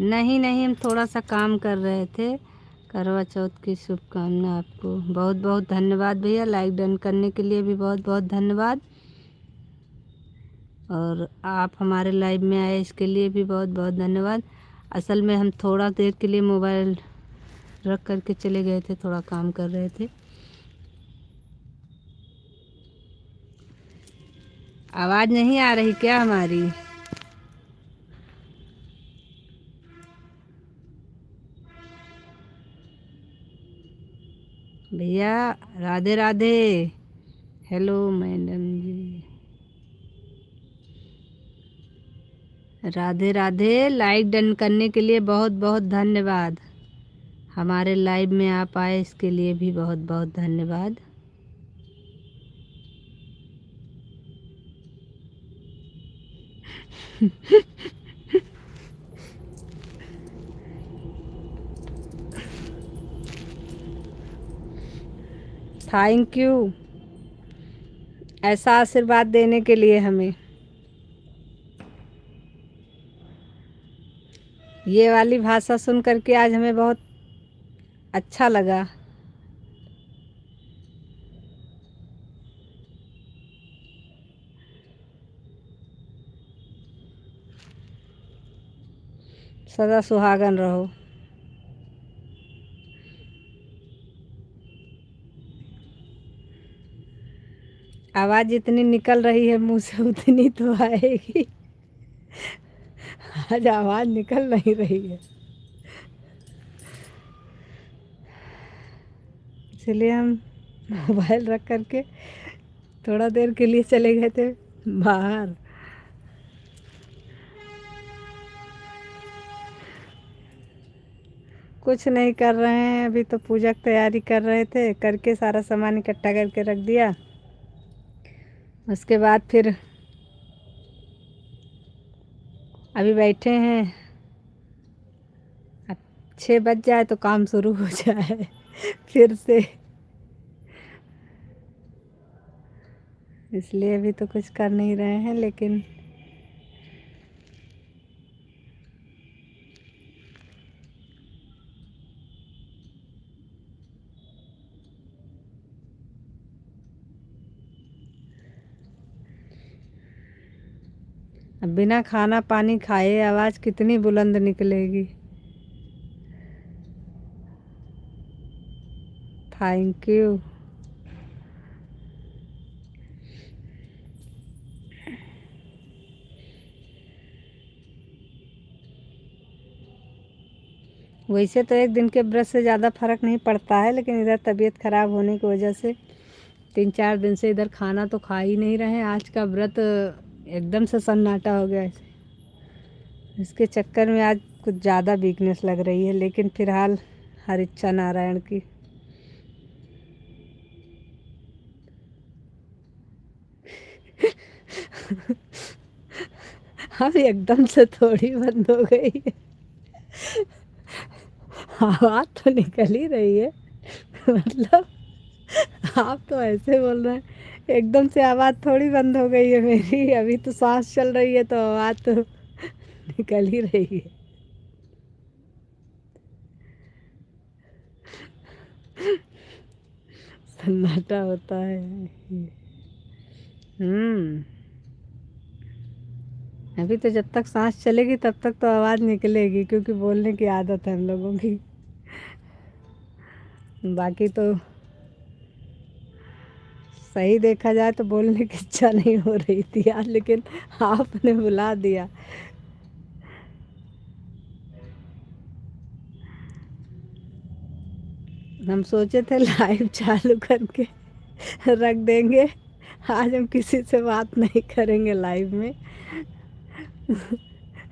नहीं नहीं, हम थोड़ा सा काम कर रहे थे। करवा चौथ की शुभकामना आपको। बहुत बहुत धन्यवाद भैया, लाइक डन करने के लिए भी बहुत बहुत धन्यवाद। और आप हमारे लाइव में आए इसके लिए भी बहुत बहुत धन्यवाद। असल में हम थोड़ा देर के लिए मोबाइल रख करके चले गए थे, थोड़ा काम कर रहे थे। आवाज़ नहीं आ रही क्या हमारी? भैया राधे राधे। हेलो मैडम जी, राधे राधे। लाइक डन करने के लिए बहुत बहुत धन्यवाद। हमारे लाइव में आप आए इसके लिए भी बहुत बहुत धन्यवाद। थैंक यू ऐसा आशीर्वाद देने के लिए हमें। ये वाली भाषा सुन करके आज हमें बहुत अच्छा लगा। सदा सुहागन रहो। आवाज़ जितनी निकल रही है मुंह से उतनी तो आएगी। आज आवाज़ निकल नहीं रही है, इसलिए हम मोबाइल रख करके थोड़ा देर के लिए चले गए थे बाहर। कुछ नहीं कर रहे हैं, अभी तो पूजा की तैयारी कर रहे थे, करके सारा सामान इकट्ठा करके रख दिया। उसके बाद फिर अभी बैठे हैं। अब 6 बज जाए तो काम शुरू हो जाए फिर से, इसलिए अभी तो कुछ कर नहीं रहे हैं। लेकिन अब बिना खाना पानी खाए आवाज़ कितनी बुलंद निकलेगी। Thank you. वैसे तो एक दिन के व्रत से ज़्यादा फर्क नहीं पड़ता है, लेकिन इधर तबीयत ख़राब होने की वजह से 3-4 दिन से इधर खाना तो खा ही नहीं रहे हैं। आज का व्रत एकदम से सन्नाटा हो गया है। इसके चक्कर में आज कुछ ज़्यादा वीकनेस लग रही है, लेकिन फिलहाल हर इच्छा नारायण की। अब एकदम से थोड़ी बंद हो गई है। आवाज़ तो निकल ही रही है। मतलब आप तो ऐसे बोल रहे हैं एकदम से आवाज़ थोड़ी बंद हो गई है मेरी। अभी तो सांस चल रही है तो आवाज़ तो निकल ही रही है। सन्नाटा होता है। अभी तो जब तक सांस चलेगी तब तक तो आवाज़ निकलेगी, क्योंकि बोलने की आदत है हम लोगों की। बाकी तो सही देखा जाए तो बोलने की इच्छा नहीं हो रही थी यार, लेकिन आपने बुला दिया। हम सोचे थे लाइव चालू करके रख देंगे। आज हम किसी से बात नहीं करेंगे लाइव में।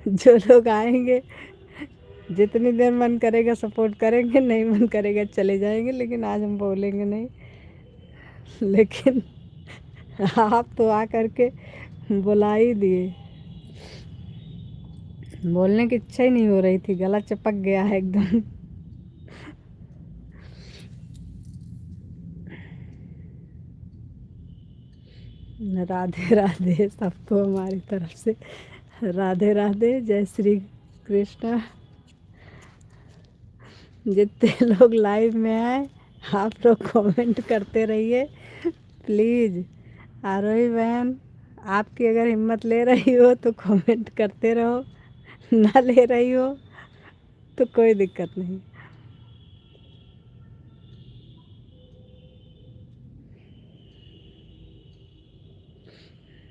जो लोग आएंगे जितनी देर मन करेगा सपोर्ट करेंगे, नहीं मन करेगा चले जाएंगे, लेकिन आज हम बोलेंगे नहीं। लेकिन आप तो आ करके बुला ही दिए। बोलने की इच्छा ही नहीं हो रही थी, गला चिपक गया है एकदम। राधे राधे सबको हमारी तरफ से। राधे राधे, जय श्री कृष्णा। जितने लोग लाइव में आए आप लोग कमेंट करते रहिए प्लीज़। आरोही बहन, आपकी अगर हिम्मत ले रही हो तो कमेंट करते रहो, ना ले रही हो तो कोई दिक्कत नहीं।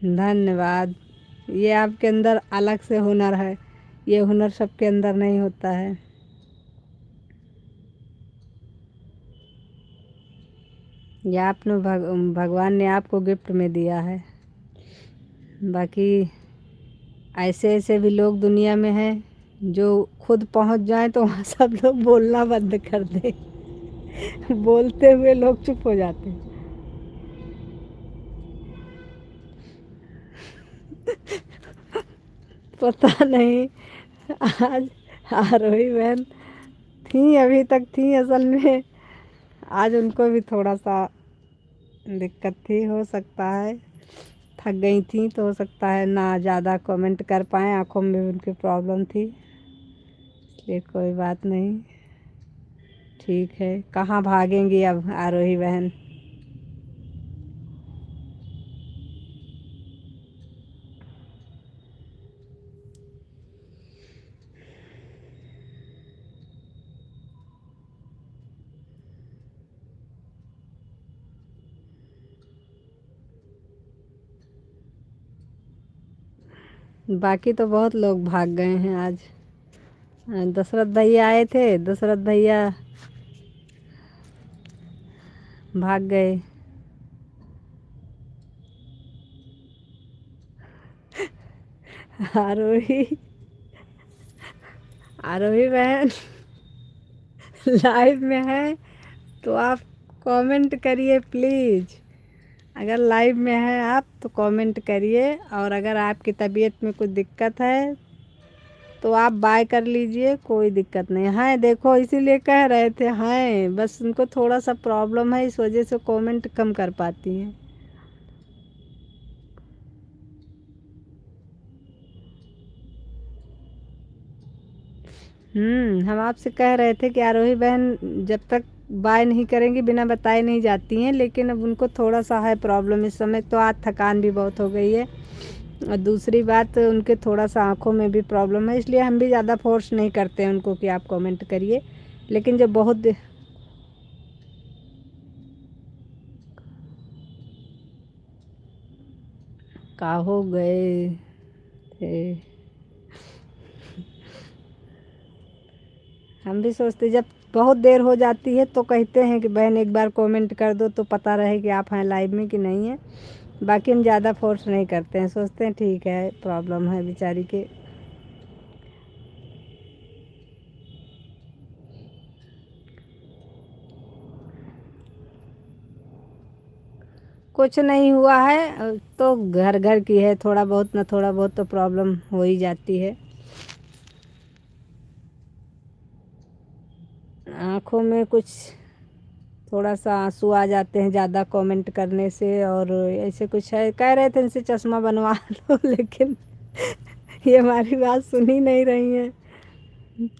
धन्यवाद। ये आपके अंदर अलग से हुनर है, ये हुनर सबके अंदर नहीं होता है। ये आपने भगवान ने आपको गिफ्ट में दिया है। बाकी ऐसे ऐसे भी लोग दुनिया में हैं जो खुद पहुंच जाएं तो वहाँ सब लोग बोलना बंद कर दें। बोलते हुए लोग चुप हो जाते हैं। पता नहीं आज आरोही बहन थी, अभी तक थी असल में। आज उनको भी थोड़ा सा दिक्कत थी, हो सकता है थक गई थी तो हो सकता है ना ज़्यादा कमेंट कर पाएँ, आँखों में उनकी प्रॉब्लम थी, इसलिए कोई बात नहीं, ठीक है। कहाँ भागेंगी अब आरोही बहन। बाकी तो बहुत लोग भाग गए हैं आज। दशरथ भैया आए थे, दशरथ भैया भाग गए। आरोही आरोही बहन लाइव में है तो आप कमेंट करिए प्लीज़। अगर लाइव में है आप तो कमेंट करिए, और अगर आपकी तबीयत में कुछ दिक्कत है तो आप बाय कर लीजिए, कोई दिक्कत नहीं है। देखो इसीलिए कह रहे थे हैं, बस उनको थोड़ा सा प्रॉब्लम है, इस वजह से कमेंट कम कर पाती हैं। हम आपसे कह रहे थे कि आरोही बहन जब तक बाय नहीं करेंगी बिना बताए नहीं जाती हैं, लेकिन अब उनको थोड़ा सा है प्रॉब्लम इस समय, तो आज थकान भी बहुत हो गई है, और दूसरी बात, उनके थोड़ा सा आँखों में भी प्रॉब्लम है, इसलिए हम भी ज़्यादा फोर्स नहीं करते हैं उनको कि आप कमेंट करिए। लेकिन जब बहुत का हो गए थे, हम भी सोचते जब बहुत देर हो जाती है तो कहते हैं कि बहन एक बार कमेंट कर दो तो पता रहे कि आप हैं लाइव में कि नहीं है। बाकी हम ज़्यादा फोर्स नहीं करते हैं, सोचते हैं ठीक है प्रॉब्लम है बेचारी के। कुछ नहीं हुआ है तो घर घर की है, थोड़ा बहुत ना थोड़ा बहुत तो प्रॉब्लम हो ही जाती है। आँखों में कुछ थोड़ा सा आंसू आ जाते हैं ज़्यादा कमेंट करने से, और ऐसे कुछ है, कह रहे थे इनसे चश्मा बनवा लो लेकिन ये हमारी बात सुन ही नहीं रही हैं।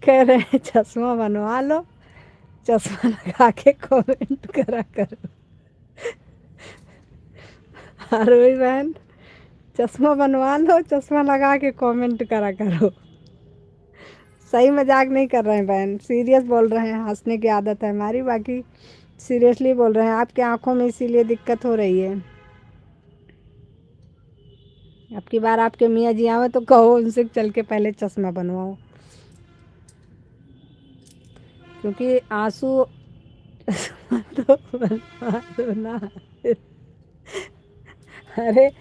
कह रहे हैं चश्मा बनवा लो, चश्मा लगा के कमेंट करा करो। अरे बहन चश्मा बनवा लो, चश्मा लगा के कमेंट करा करो। सही मजाक नहीं कर रहे हैं बहन, सीरियस बोल रहे हैं, हंसने की आदत है हमारी, बाकी सीरियसली बोल रहे हैं। आपकी आंखों में इसीलिए दिक्कत हो रही है। अब की बार आपके मियाँ जी आवे तो कहो उनसे चल के पहले चश्मा बनवाओ, क्योंकि आंसू तो बनवा दो ना। अरे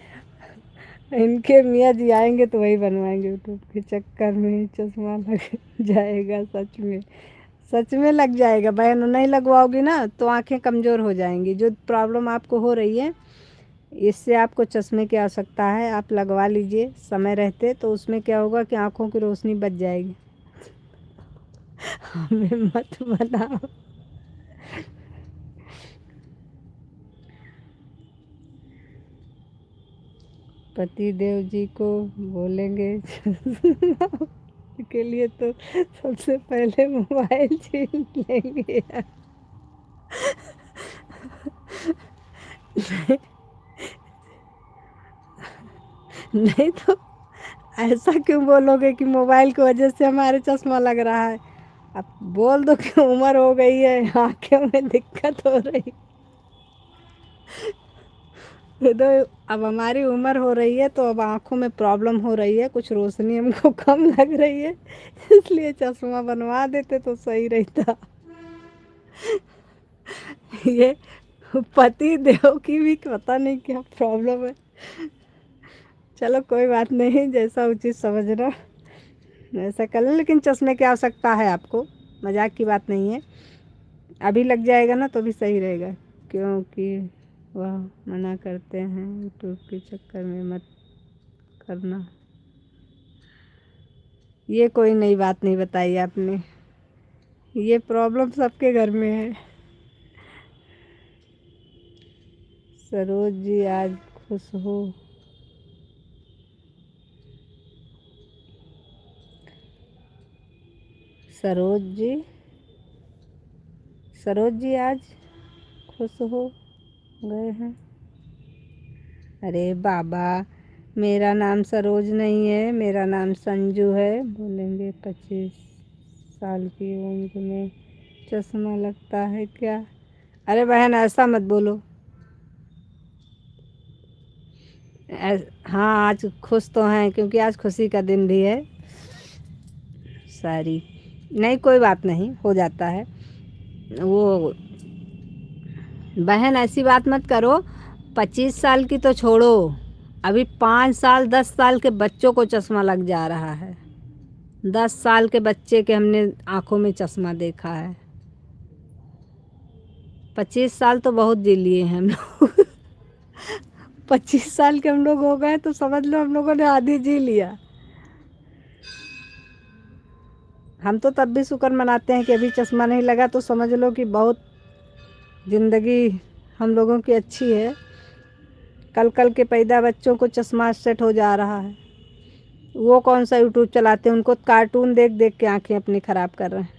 इनके मियाँ जी आएंगे तो वही बनवाएंगे, यूट्यूब के चक्कर में चश्मा लग जाएगा। सच में लग जाएगा बहन, नहीं लगवाओगी ना तो आंखें कमज़ोर हो जाएंगी। जो प्रॉब्लम आपको हो रही है इससे आपको चश्मे की आवश्यकता है, आप लगवा लीजिए समय रहते, तो उसमें क्या होगा कि आंखों की रोशनी बच जाएगी। हमें मत बनाओ। पति देव जी को बोलेंगे के लिए तो सबसे पहले मोबाइल छीन लेंगे। नहीं तो ऐसा क्यों बोलोगे कि मोबाइल की वजह से हमारे चश्मा लग रहा है। आप बोल दो कि उम्र हो गई है, आँखों में दिक्कत हो रही। तो अब हमारी उम्र हो रही है तो अब आँखों में प्रॉब्लम हो रही है, कुछ रोशनी हमको कम लग रही है, इसलिए चश्मा बनवा देते तो सही रहता। ये पति देव की भी पता नहीं क्या प्रॉब्लम है। चलो कोई बात नहीं, जैसा उचित समझना ऐसा कर लें, लेकिन चश्मे की आवश्यकता है आपको, मजाक की बात नहीं है। अभी लग जाएगा ना तो भी सही रहेगा, क्योंकि वह मना करते हैं यूट्यूब के चक्कर में मत करना। ये कोई नई बात नहीं बताई आपने, ये प्रॉब्लम सबके घर में है। सरोज जी आज खुश हो। सरोज जी, सरोज जी आज खुश हो गए हैं। अरे बाबा मेरा नाम सरोज नहीं है, मेरा नाम संजू है। बोलेंगे 25 साल की उम्र में चश्मा लगता है क्या। अरे बहन ऐसा मत बोलो। हाँ आज खुश तो हैं क्योंकि आज खुशी का दिन भी है। सारी नहीं कोई बात नहीं, हो जाता है वो। बहन ऐसी बात मत करो, 25 साल की तो छोड़ो, अभी 5 साल 10 साल के बच्चों को चश्मा लग जा रहा है। 10 साल के बच्चे के हमने आंखों में चश्मा देखा है। 25 साल तो बहुत जी लिए हैं हम लोग। 25 साल के हम लोग हो गए तो समझ लो हम लोगों ने आधी जी लिया। हम तो तब भी शुक्र मनाते हैं कि अभी चश्मा नहीं लगा, तो समझ लो कि बहुत ज़िंदगी हम लोगों की अच्छी है। कल कल के पैदा बच्चों को चश्मा सेट हो जा रहा है। वो कौन सा यूट्यूब चलाते हैं, उनको कार्टून देख देख के आंखें अपनी ख़राब कर रहे हैं।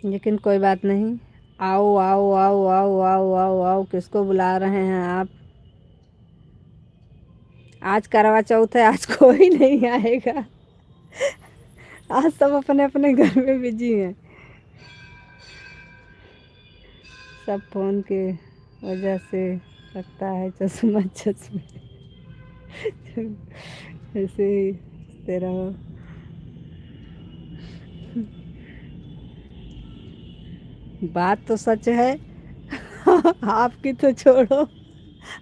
लेकिन कोई बात नहीं, आओ आओ आओ आओ आओ आओ आओ, किसको बुला रहे हैं आप। आज करवा चौथ है, आज कोई नहीं आएगा। आज सब अपने अपने घर में बिजी हैं। सब फोन के वजह से लगता है चश्मा चश्मे ऐसे ही तेरा बात तो सच है। आपकी तो छोड़ो,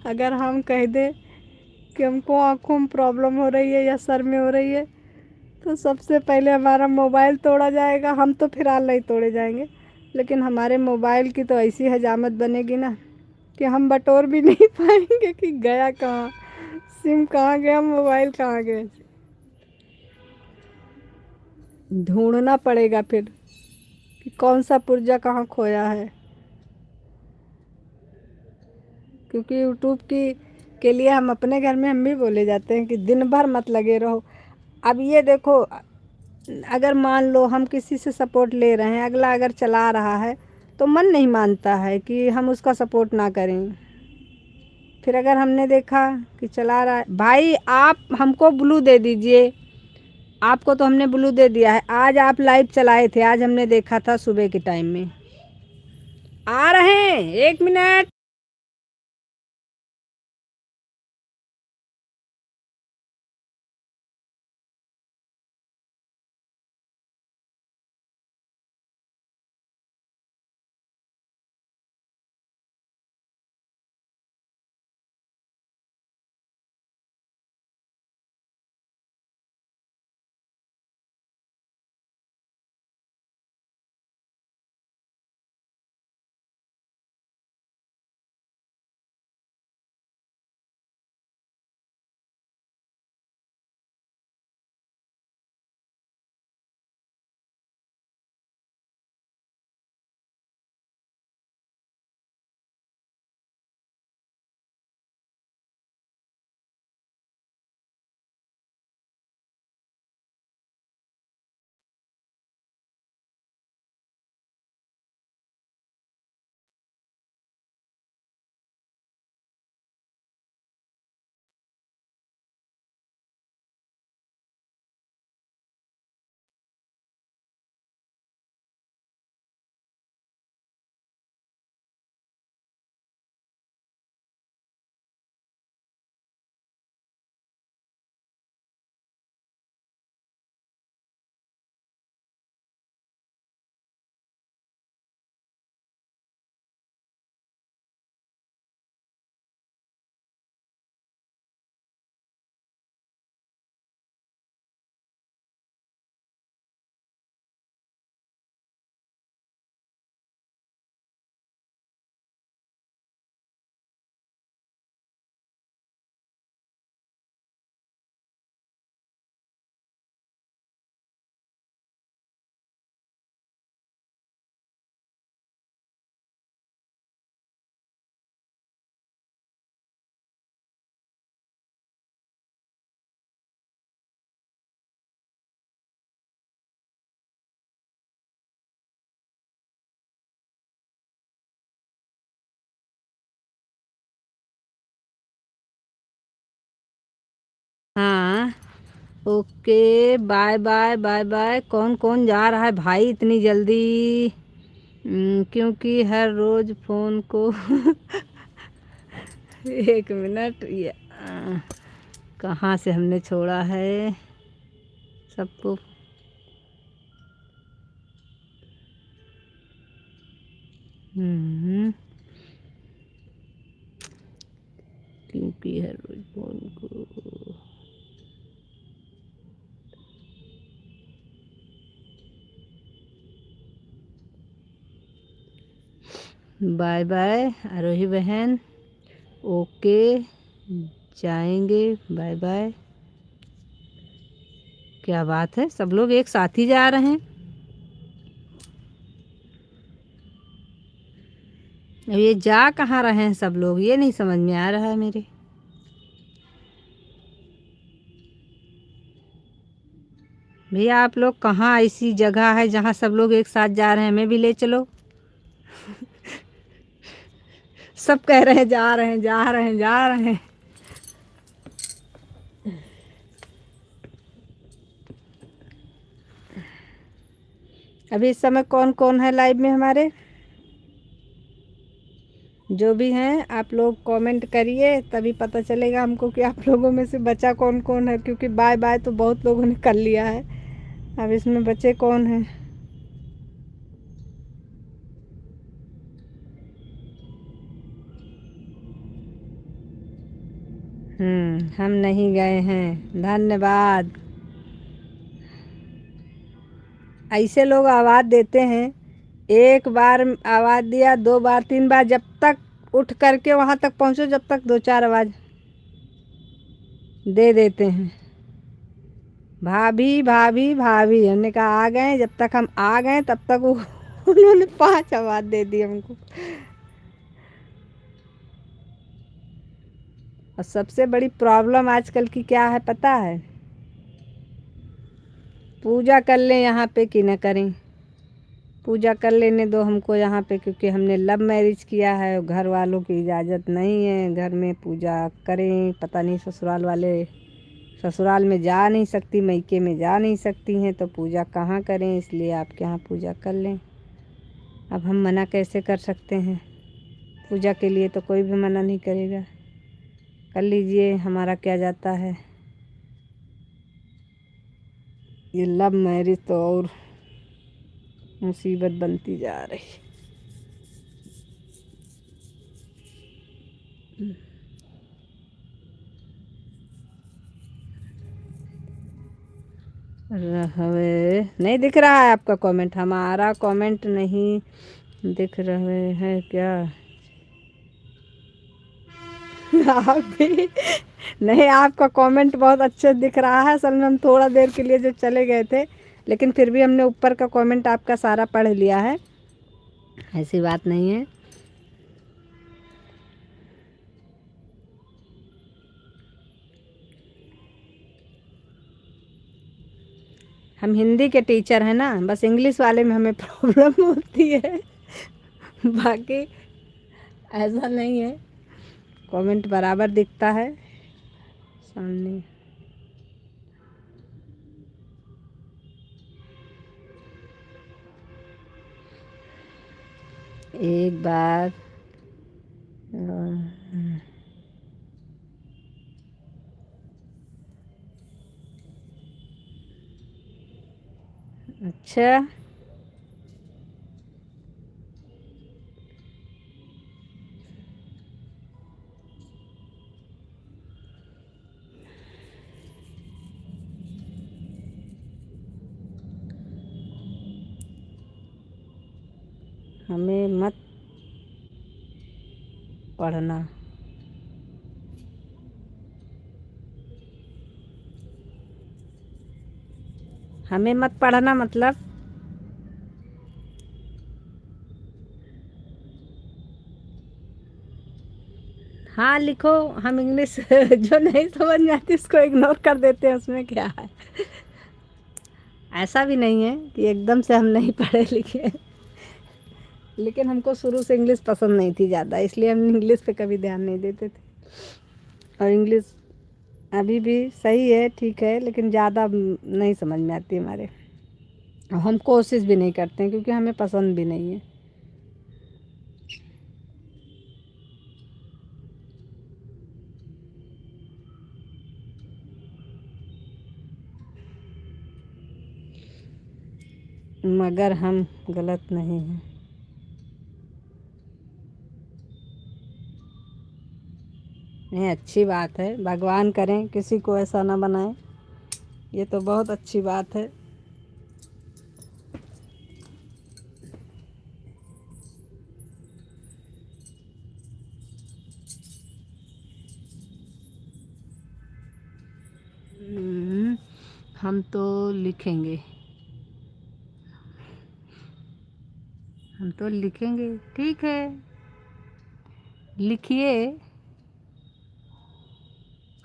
अगर हम कह दें कि हमको आँखों में प्रॉब्लम हो रही है या सर में हो रही है, तो सबसे पहले हमारा मोबाइल तोड़ा जाएगा। हम तो फिलहाल नहीं तोड़े जाएंगे, लेकिन हमारे मोबाइल की तो ऐसी हजामत बनेगी ना कि हम बटोर भी नहीं पाएंगे कि गया कहाँ, सिम कहाँ गया, मोबाइल कहाँ गया। ढूंढना पड़ेगा फिर कि कौन सा पुर्जा कहाँ खोया है, क्योंकि यूट्यूब की के लिए हम अपने घर में हम भी बोले जाते हैं कि दिन भर मत लगे रहो। अब ये देखो, अगर मान लो हम किसी से सपोर्ट ले रहे हैं, अगला अगर चला रहा है तो मन नहीं मानता है कि हम उसका सपोर्ट ना करें। फिर अगर हमने देखा कि चला रहा है, भाई आप हमको ब्लू दे दीजिए। आपको तो हमने ब्लू दे दिया है। आज आप लाइव चलाए थे, आज हमने देखा था सुबह के टाइम में। आ रहे हैं, 1 मिनट। हाँ, okay, bye bye bye bye. कौन कौन जा रहा है भाई इतनी जल्दी? क्योंकि हर रोज फोन को 1 मिनट, ये कहाँ से हमने छोड़ा है सबको? क्योंकि हर रोज फोन को बाय बाय आरोही बहन। ओके, जाएंगे, बाय बाय। क्या बात है, सब लोग एक साथ ही जा रहे हैं। अब ये जा कहाँ रहे हैं सब लोग, ये नहीं समझ में आ रहा है मेरे। भैया आप लोग कहाँ, ऐसी जगह है जहाँ सब लोग एक साथ जा रहे हैं, हमें भी ले चलो। सब कह रहे हैं जा रहे हैं जा रहे हैं जा रहे हैं। अभी इस समय कौन कौन है लाइव में हमारे? जो भी हैं आप लोग कमेंट करिए, तभी पता चलेगा हमको कि आप लोगों में से बचा कौन कौन है, क्योंकि बाय बाय तो बहुत लोगों ने कर लिया है। अब इसमें बचे कौन हैं? हम नहीं गए हैं, धन्यवाद। ऐसे लोग आवाज़ देते हैं, एक बार आवाज़ दिया, 2 बार 3 बार, जब तक उठ करके वहाँ तक पहुँचो, जब तक 2-4 आवाज़ दे देते हैं, भाभी भाभी भाभी। हमने कहा आ गए, जब तक हम आ गए तब तक वो उन्होंने 5 आवाज़ दे दी हमको। और सबसे बड़ी प्रॉब्लम आजकल की क्या है पता है? पूजा कर लें यहाँ पे कि न करें, पूजा कर लेने दो हमको यहाँ पे, क्योंकि हमने लव मैरिज किया है, घर वालों की इजाज़त नहीं है घर में पूजा करें। पता नहीं ससुराल वाले, ससुराल में जा नहीं सकती, मायके में जा नहीं सकती हैं, तो पूजा कहाँ करें, इसलिए आपके यहाँ पूजा कर लें। अब हम मना कैसे कर सकते हैं? पूजा के लिए तो कोई भी मना नहीं करेगा, कर लीजिए, हमारा क्या जाता है। ये लव मैरिज तो और मुसीबत बनती जा रही। रहे नहीं दिख रहा है आपका कमेंट, हमारा कमेंट नहीं दिख रहे हैं क्या? आप भी नहीं, आपका कमेंट बहुत अच्छे दिख रहा है। असल में हम थोड़ा देर के लिए जो चले गए थे, लेकिन फिर भी हमने ऊपर का कमेंट आपका सारा पढ़ लिया है, ऐसी बात नहीं है। हम हिंदी के टीचर हैं ना, बस इंग्लिश वाले में हमें प्रॉब्लम होती है, बाकी ऐसा नहीं है, कमेंट बराबर दिखता है सामने। एक बार अच्छा, हमें मत पढ़ना, हमें मत पढ़ना मतलब हाँ लिखो, हम इंग्लिश जो नहीं समझ में आती उसको इग्नोर कर देते हैं, उसमें क्या है। ऐसा भी नहीं है कि एकदम से हम नहीं पढ़े लिखे, लेकिन हमको शुरू से इंग्लिश पसंद नहीं थी ज़्यादा, इसलिए हम इंग्लिश पे कभी ध्यान नहीं देते थे। और इंग्लिश अभी भी सही है, ठीक है, लेकिन ज़्यादा नहीं समझ में आती हमारे, और हम कोशिश भी नहीं करते हैं क्योंकि हमें पसंद भी नहीं है। मगर हम गलत नहीं हैं। नहीं, अच्छी बात है, भगवान करें किसी को ऐसा ना बनाए, ये तो बहुत अच्छी बात है। हम तो लिखेंगे, हम तो लिखेंगे, ठीक है, लिखिए।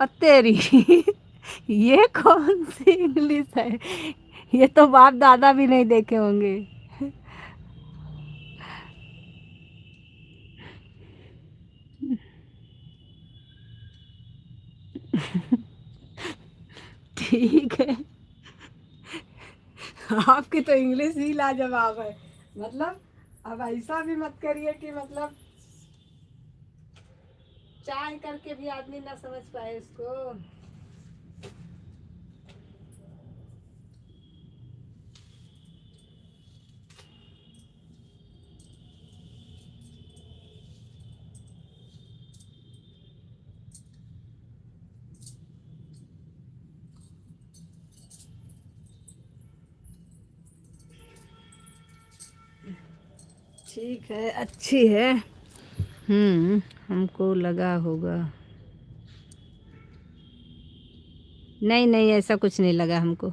और तेरी ये कौन सी इंग्लिश है? ये तो बाप दादा भी नहीं देखे होंगे। ठीक है, आपकी तो इंग्लिश ही लाजवाब है। मतलब अब ऐसा भी मत करिए कि मतलब चाय करके भी आदमी ना समझ पाए उसको। ठीक है, अच्छी है। हमको लगा होगा। नहीं नहीं, ऐसा कुछ नहीं लगा हमको।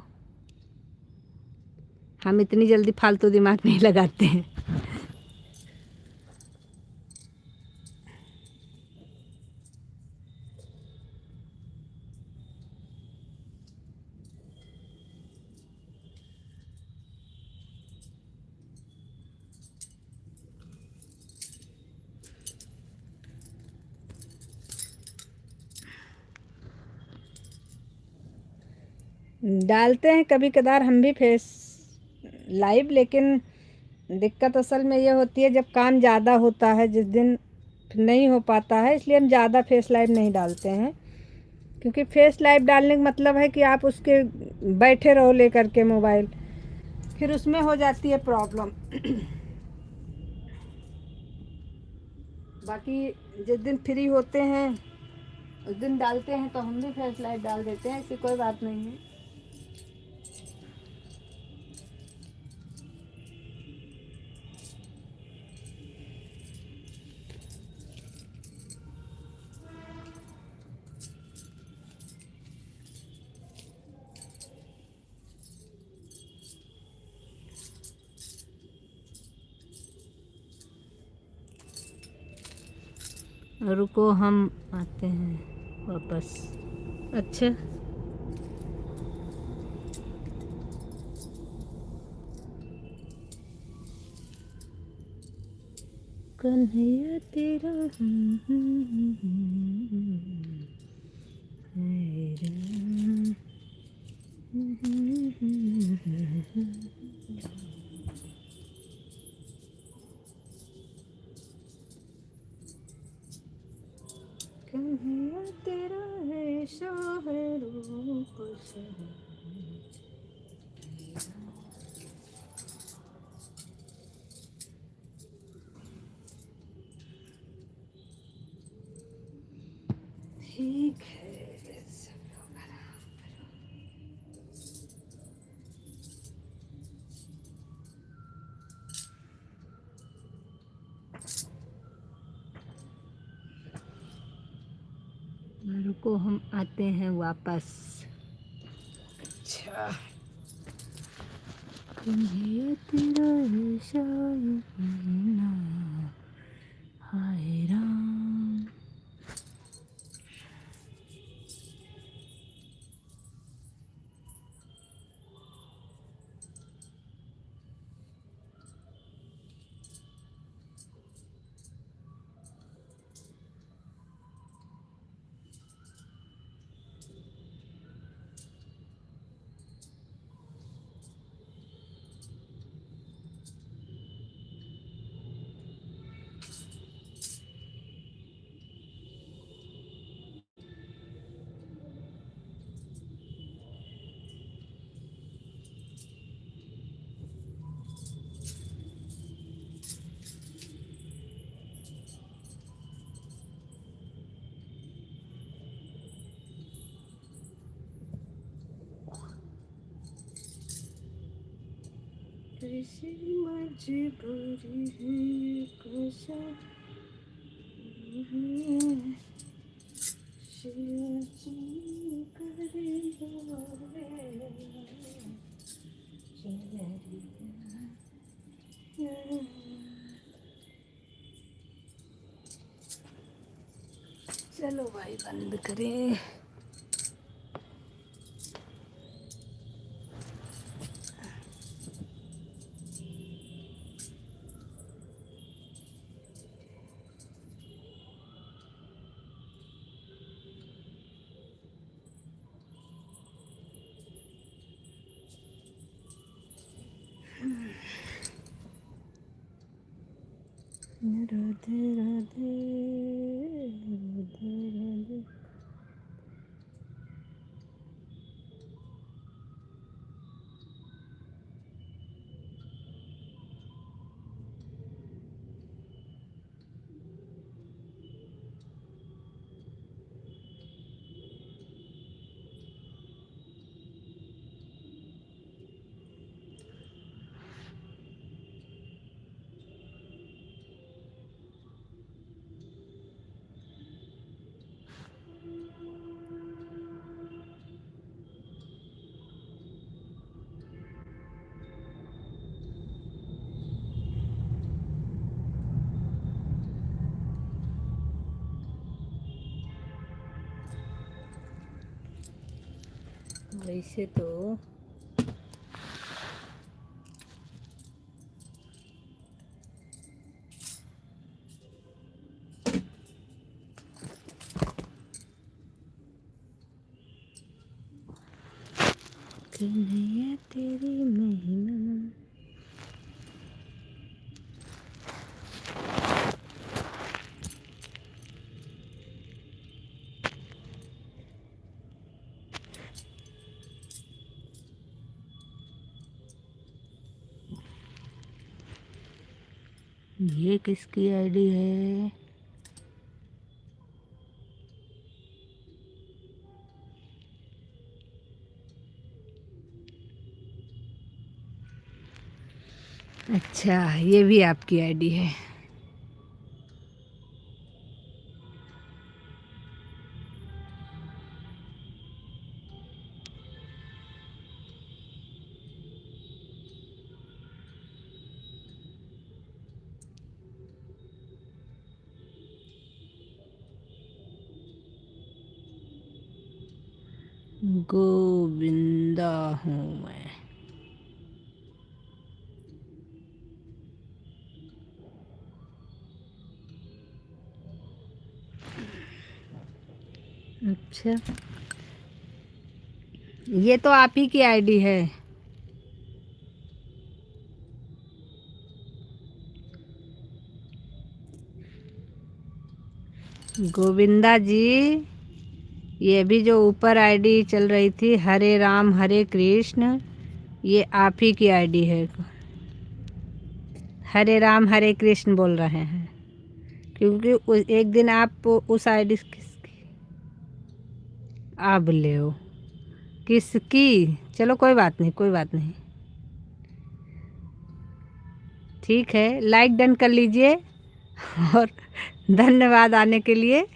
हम इतनी जल्दी फालतू दिमाग नहीं लगाते हैं। डालते हैं कभी कदार हम भी फेस लाइव, लेकिन दिक्कत असल में ये होती है जब काम ज़्यादा होता है, जिस दिन नहीं हो पाता है, इसलिए हम ज़्यादा फेस लाइव नहीं डालते हैं। क्योंकि फेस लाइव डालने का मतलब है कि आप उसके बैठे रहो लेकर के मोबाइल, फिर उसमें हो जाती है प्रॉब्लम। बाकी जिस दिन फ्री होते हैं उस दिन डालते हैं, तो हम भी फेस लाइव डाल देते हैं, ऐसी कोई बात नहीं है। रुको, हम आते हैं वापस। अच्छा, कन्हैया तेरा कन्हैया तेरा है शाह रूप सहा। ठीक है, सब लोग आराम करो। रुको, हम आते हैं वापस। अच्छा, कन्हैया तेरा है शायना, हाय राम। कैसी मजबूरी है कैसा चलो भाई, बंद करें। राधे राधे राधे राधे। वैसे तो कन्हैया तेरी महिमा। ये किसकी आईडी है? अच्छा, ये भी आपकी आईडी है। गोविंदा हूँ मैं। अच्छा, ये तो आप ही की आईडी है। गोविंदा जी, ये भी जो ऊपर आईडी चल रही थी हरे राम हरे कृष्ण, ये आप ही की आईडी है। हरे राम हरे कृष्ण बोल रहे हैं क्योंकि एक दिन आप उस आईडी किसकी आप ले हो किसकी। चलो कोई बात नहीं, कोई बात नहीं, ठीक है। लाइक डन कर लीजिए और धन्यवाद आने के लिए।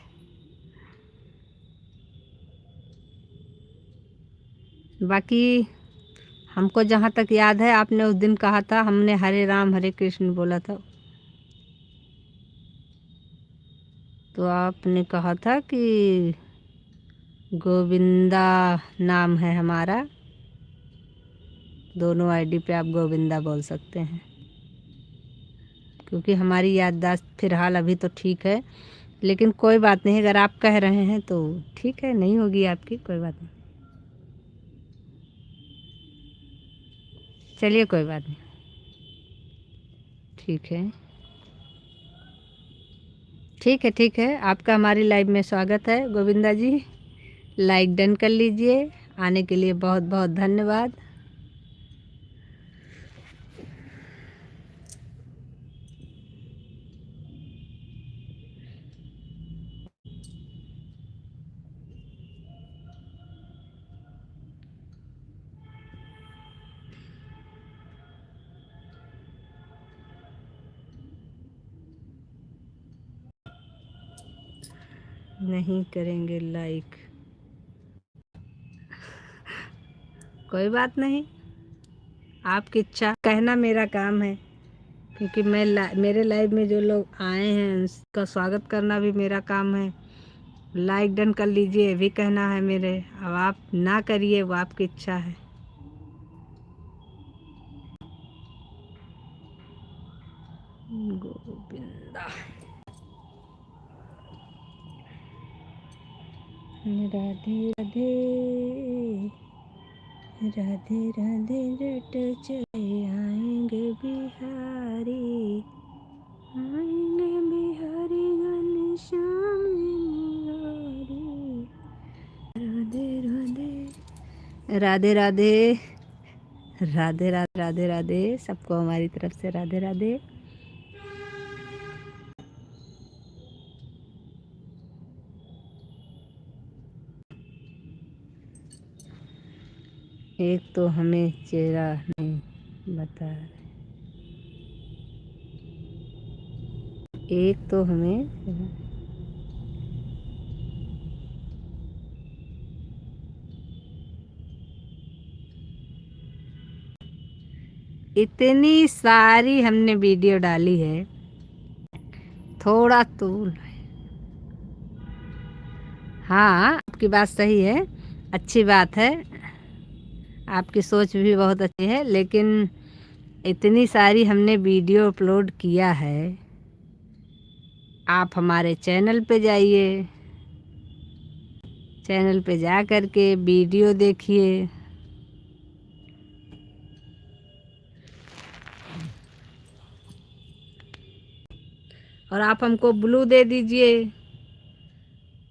बाकी हमको जहाँ तक याद है आपने उस दिन कहा था, हमने हरे राम हरे कृष्ण बोला था, तो आपने कहा था कि गोविंदा नाम है हमारा। दोनों आईडी पे आप गोविंदा बोल सकते हैं क्योंकि हमारी याददाश्त फ़िलहाल अभी तो ठीक है, लेकिन कोई बात नहीं, अगर आप कह रहे हैं तो ठीक है, नहीं होगी आपकी, कोई बात नहीं। चलिए कोई बात नहीं, ठीक है, ठीक है, ठीक है। आपका हमारी लाइव में स्वागत है गोविंदा जी। लाइक डन कर लीजिए। आने के लिए बहुत बहुत धन्यवाद। नहीं करेंगे लाइक, कोई बात नहीं, आपकी इच्छा, कहना मेरा काम है क्योंकि मेरे लाइव में जो लोग आए हैं उनका स्वागत करना भी मेरा काम है। लाइक डन कर लीजिए ये भी कहना है मेरे। अब आप ना करिए, वो आपकी इच्छा है। गोविंदा राधे राधे राधे राधे रट चले आएंगे बिहारी। आएंगे बिहारी घनश्याम मुरारी। राधे राधे राधे राधे राधे राधे राधे राधे, सबको हमारी तरफ से राधे राधे। एक तो हमें चेहरा नहीं बता रहे, एक तो हमें इतनी सारी हमने वीडियो डाली है, थोड़ा तो। हाँ, आपकी बात सही है, अच्छी बात है, आपकी सोच भी बहुत अच्छी है, लेकिन इतनी सारी हमने वीडियो अपलोड किया है। आप हमारे चैनल पे जाइए, चैनल पे जा कर के वीडियो देखिए। और आप हमको ब्लू दे दीजिए,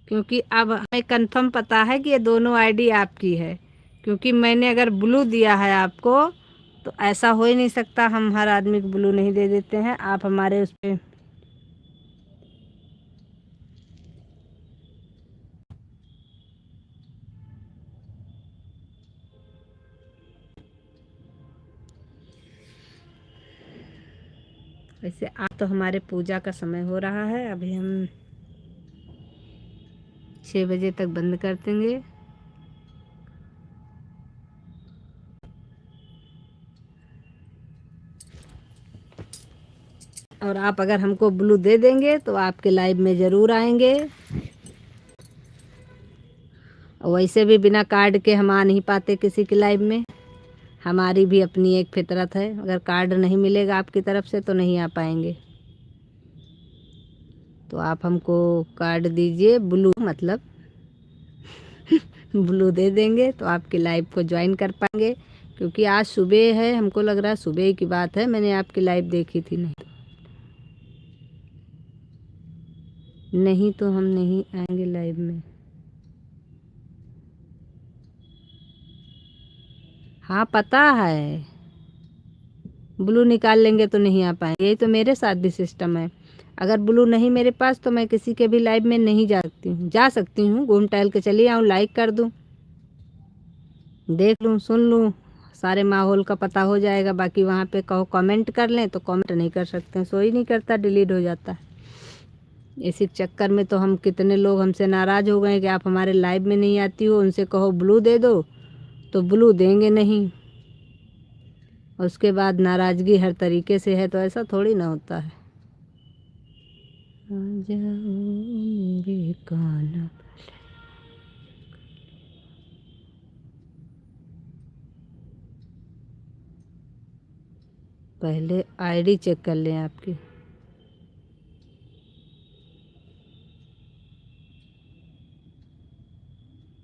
क्योंकि अब हमें कंफर्म पता है कि ये दोनों आईडी आपकी है। क्योंकि मैंने अगर ब्लू दिया है आपको, तो ऐसा हो ही नहीं सकता, हम हर आदमी को ब्लू नहीं दे देते हैं। आप हमारे उस पर वैसे आप तो हमारे पूजा का समय हो रहा है, अभी हम 6 बजे तक बंद कर देंगे। और आप अगर हमको ब्लू दे देंगे तो आपके लाइव में ज़रूर आएंगे। और वैसे भी बिना कार्ड के हम आ नहीं पाते किसी के लाइव में, हमारी भी अपनी एक फितरत है। अगर कार्ड नहीं मिलेगा आपकी तरफ से तो नहीं आ पाएंगे। तो आप हमको कार्ड दीजिए, ब्लू मतलब ब्लू दे देंगे तो आपके लाइव को ज्वाइन कर पाएंगे। क्योंकि आज सुबह है, हमको लग रहा है सुबह की बात है, मैंने आपकी लाइव देखी थी। नहीं तो हम नहीं आएंगे लाइव में। हाँ पता है, ब्लू निकाल लेंगे तो नहीं आ पाएंगे। यही तो मेरे साथ भी सिस्टम है। अगर ब्लू नहीं मेरे पास तो मैं किसी के भी लाइव में नहीं जा सकती हूँ। जा सकती हूँ, घूम टहल के चली आऊँ, लाइक कर दूँ, देख लूँ, सुन लूँ, सारे माहौल का पता हो जाएगा। बाकी वहाँ पे कहो कमेंट कर लें तो कमेंट नहीं कर सकते, सो ही नहीं करता, डिलीट हो जाता है। इसी चक्कर में तो हम कितने लोग हमसे नाराज़ हो गए कि आप हमारे लाइव में नहीं आती हो, उनसे कहो ब्लू दे दो तो ब्लू देंगे नहीं। उसके बाद नाराज़गी हर तरीके से है, तो ऐसा थोड़ी ना होता है। आ जाओ मेरे कान्हा, पहले आईडी चेक कर लें आपकी।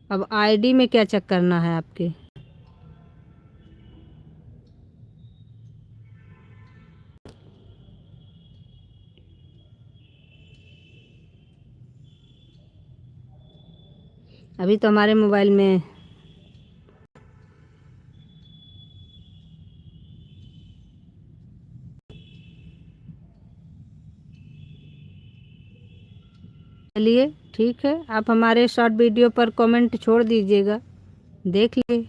अब आईडी में क्या चेक करना है आपके? अभी तो हमारे मोबाइल में चलिए ठीक है, आप हमारे शॉर्ट वीडियो पर कमेंट छोड़ दीजिएगा, देख लिए।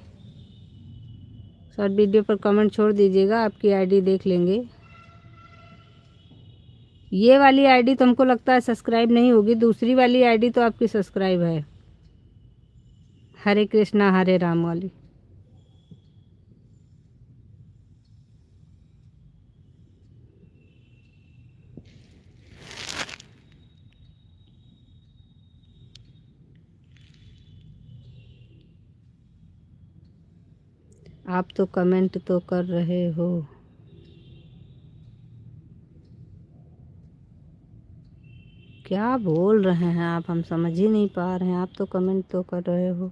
शॉर्ट वीडियो पर कमेंट छोड़ दीजिएगा, आपकी आईडी देख लेंगे। ये वाली आईडी तो हमको लगता है सब्सक्राइब नहीं होगी, दूसरी वाली आईडी तो आपकी सब्सक्राइब है, हरे कृष्णा हरे राम वाली। आप तो कमेंट तो कर रहे हो, क्या बोल रहे हैं आप, हम समझ ही नहीं पा रहे हैं। आप तो कमेंट तो कर रहे हो।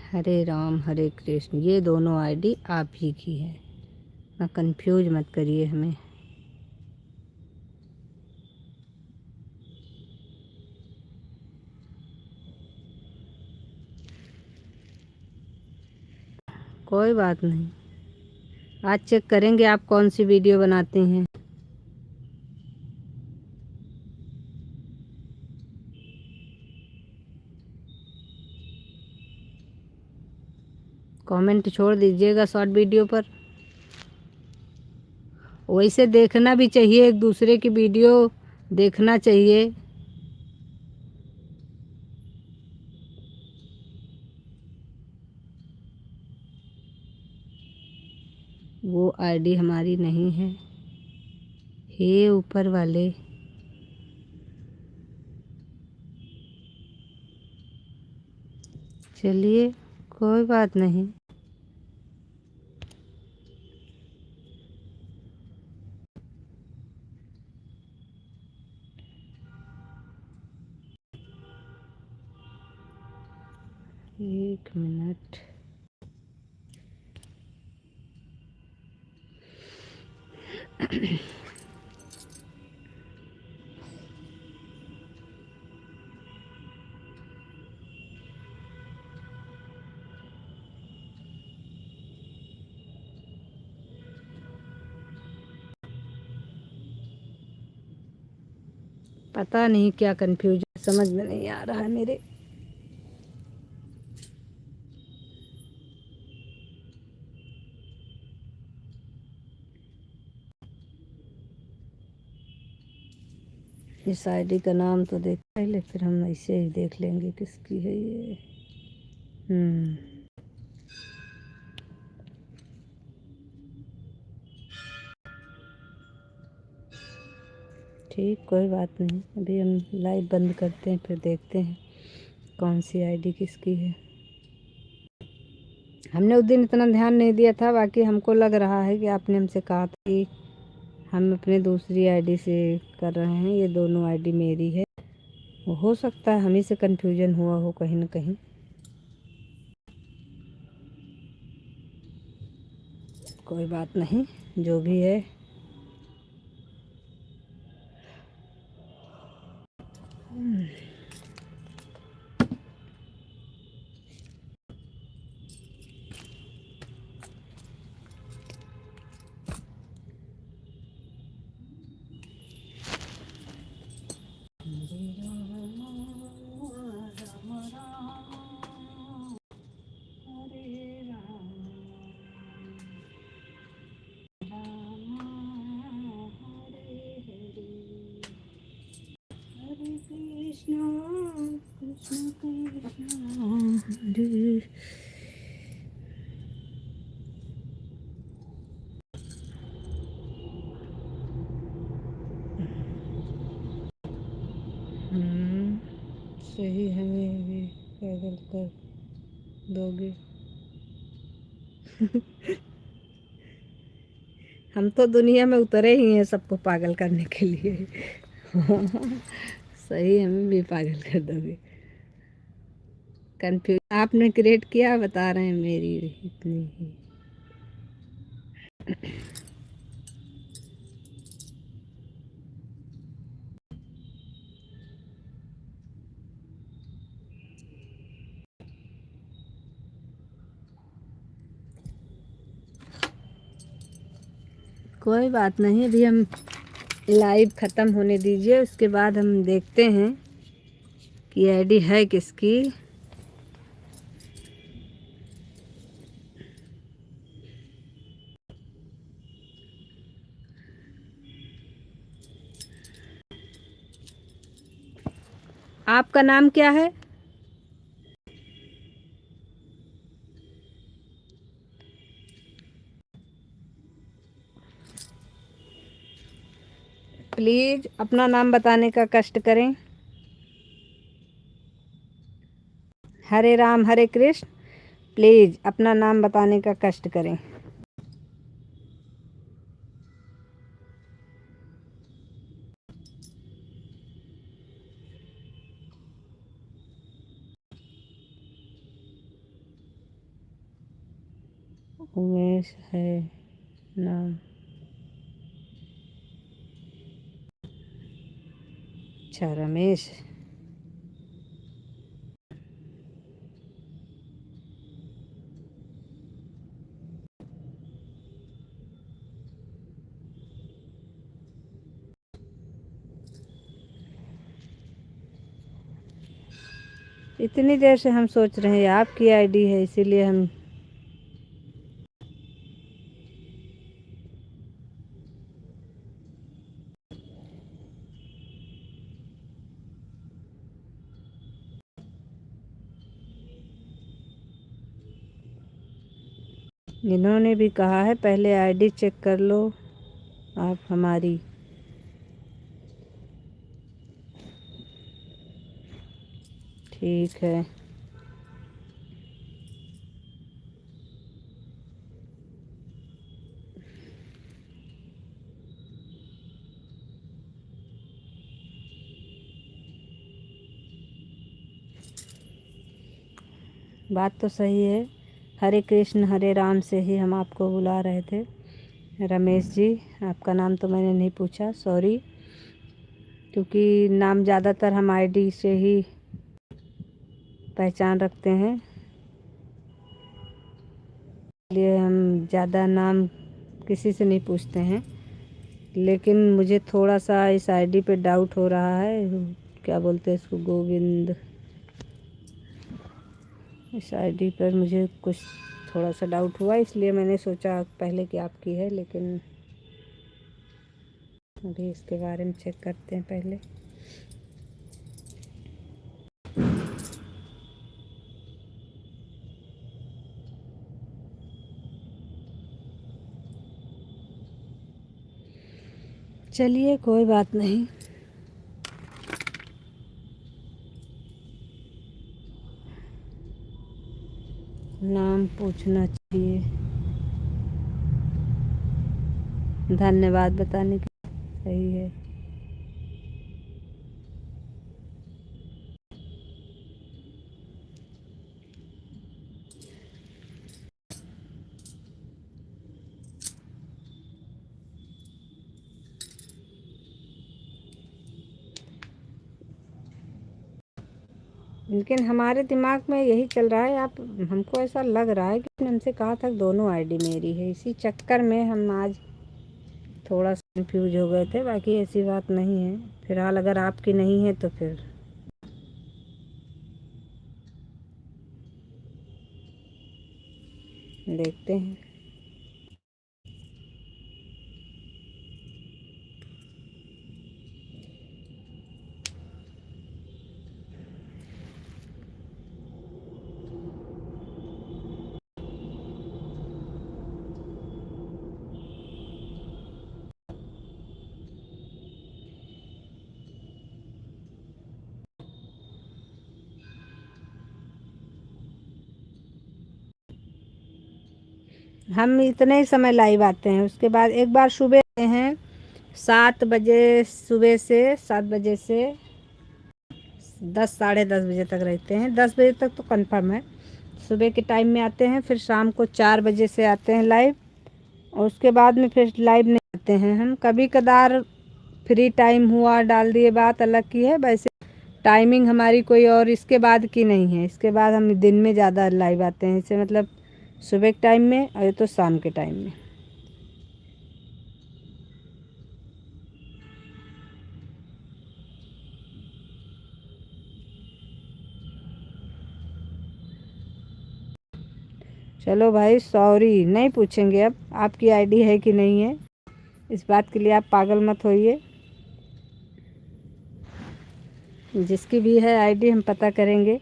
हरे राम हरे कृष्ण, ये दोनों आईडी आप ही की है ना, कंफ्यूज मत करिए हमें। कोई बात नहीं, आज चेक करेंगे आप कौन सी वीडियो बनाती हैं। कमेंट छोड़ दीजिएगा शॉर्ट वीडियो पर। वैसे देखना भी चाहिए, एक दूसरे की वीडियो देखना चाहिए। वो आईडी हमारी नहीं है, हे ऊपर वाले। चलिए कोई बात नहीं। एक मिनट। पता नहीं क्या कंफ्यूजन समझ में नहीं आ रहा है मेरे। इस आईडी का नाम तो देख पहले, फिर हम ऐसे ही देख लेंगे किसकी है ये। ठीक, कोई बात नहीं। अभी हम लाइव बंद करते हैं, फिर देखते हैं कौन सी आईडी किसकी है। हमने उस दिन इतना ध्यान नहीं दिया था, बाकी हमको लग रहा है कि आपने हमसे कहा था कि हम अपने दूसरी आईडी से कर रहे हैं, ये दोनों आईडी मेरी है। वो हो सकता है हम ही से कन्फ्यूजन हुआ हो कहीं ना कहीं। कोई बात नहीं, जो भी है। सही, हमें भी पागल कर दोगे। हम तो दुनिया में उतरे ही हैं सबको पागल करने के लिए। सही, हमें भी पागल कर दोगे। कंफ्यूज आपने क्रिएट किया, बता रहे हैं मेरी इतनी ही। कोई बात नहीं, अभी हम लाइव ख़त्म होने दीजिए, उसके बाद हम देखते हैं कि आईडी है किसकी। आपका नाम क्या है? प्लीज़ अपना नाम बताने का कष्ट करें। हरे राम हरे कृष्ण, प्लीज़ अपना नाम बताने का कष्ट करें। उमेश है नाम। अच्छा, रमेश। इतनी देर से हम सोच रहे हैं आपकी आईडी है, इसीलिए हम इन्होंने भी कहा है पहले आईडी चेक कर लो आप हमारी। ठीक है। बात तो सही है, हरे कृष्ण हरे राम से ही हम आपको बुला रहे थे। रमेश जी, आपका नाम तो मैंने नहीं पूछा, सॉरी, क्योंकि नाम ज़्यादातर हम आईडी से ही पहचान रखते हैं, इसलिए हम ज़्यादा नाम किसी से नहीं पूछते हैं। लेकिन मुझे थोड़ा सा इस आईडी पे डाउट हो रहा है, क्या बोलते हैं इसको, गोविंद। इस आईडी पर मुझे कुछ थोड़ा सा डाउट हुआ, इसलिए मैंने सोचा पहले कि आपकी है, लेकिन अभी इसके बारे में चेक करते हैं पहले। चलिए कोई बात नहीं। नाम पूछना चाहिए। धन्यवाद बताने के लिए, सही है। लेकिन हमारे दिमाग में यही चल रहा है, आप हमको ऐसा लग रहा है कि हमसे कहा था दोनों आईडी मेरी है, इसी चक्कर में हम आज थोड़ा सा कंफ्यूज हो गए थे। बाकी ऐसी बात नहीं है। फिलहाल अगर आपकी नहीं है तो फिर देखते हैं। हम इतने ही समय लाइव आते हैं, उसके बाद एक बार सुबह आते हैं 7 बजे, सुबह से 7 बजे से 10 साढ़े 10 बजे तक रहते हैं। 10 बजे तक तो कंफर्म है, सुबह के टाइम में आते हैं। फिर शाम को 4 बजे से आते हैं लाइव, और उसके बाद में फिर लाइव नहीं आते हैं हम। कभी कदार फ्री टाइम हुआ डाल दिए, बात अलग की है। वैसे टाइमिंग हमारी कोई और इसके बाद की नहीं है। इसके बाद हम दिन में ज़्यादा लाइव आते हैं, इसे मतलब सुबह के टाइम में और तो शाम के टाइम में। चलो भाई, सॉरी, नहीं पूछेंगे अब आपकी आईडी है कि नहीं है। इस बात के लिए आप पागल मत होइए। जिसकी भी है आईडी हम पता करेंगे।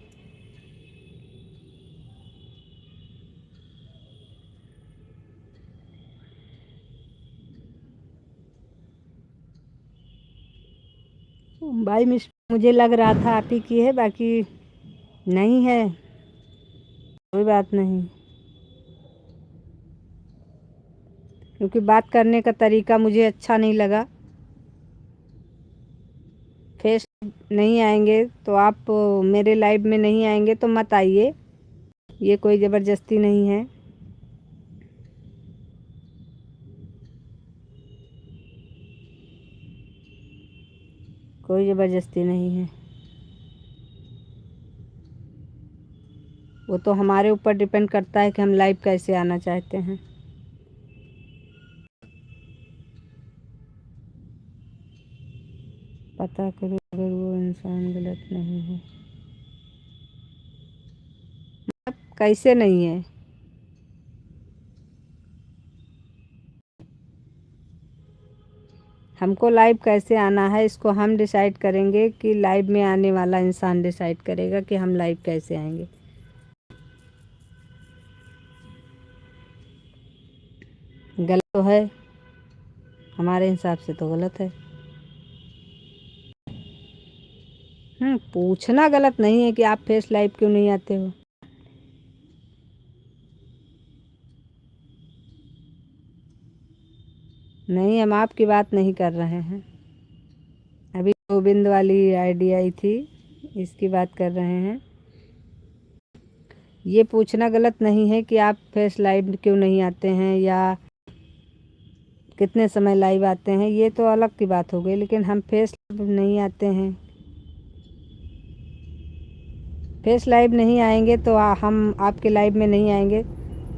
भाई मुझे लग रहा था आप ही की है, बाकी नहीं है, कोई बात नहीं। क्योंकि बात करने का तरीका मुझे अच्छा नहीं लगा। फेस नहीं आएंगे तो आप मेरे लाइव में नहीं आएंगे तो मत आइए, ये कोई ज़बरदस्ती नहीं है। कोई ज़बरदस्ती नहीं है। वो तो हमारे ऊपर डिपेंड करता है कि हम लाइव कैसे आना चाहते हैं। पता करो अगर वो इंसान गलत नहीं है। कैसे नहीं है? हमको लाइव कैसे आना है इसको हम डिसाइड करेंगे कि लाइव में आने वाला इंसान डिसाइड करेगा कि हम लाइव कैसे आएंगे। गलत तो है, हमारे हिसाब से तो गलत है। पूछना गलत नहीं है कि आप फेस लाइव क्यों नहीं आते हो। नहीं, हम आपकी बात नहीं कर रहे हैं। अभी गोविंद वाली आईडी आई थी, इसकी बात कर रहे हैं। ये पूछना गलत नहीं है कि आप फेस लाइव क्यों नहीं आते हैं या कितने समय लाइव आते हैं, ये तो अलग की बात हो गई। लेकिन हम फेस लाइव नहीं आते हैं, फेस लाइव नहीं आएंगे तो हम आपके लाइव में नहीं आएंगे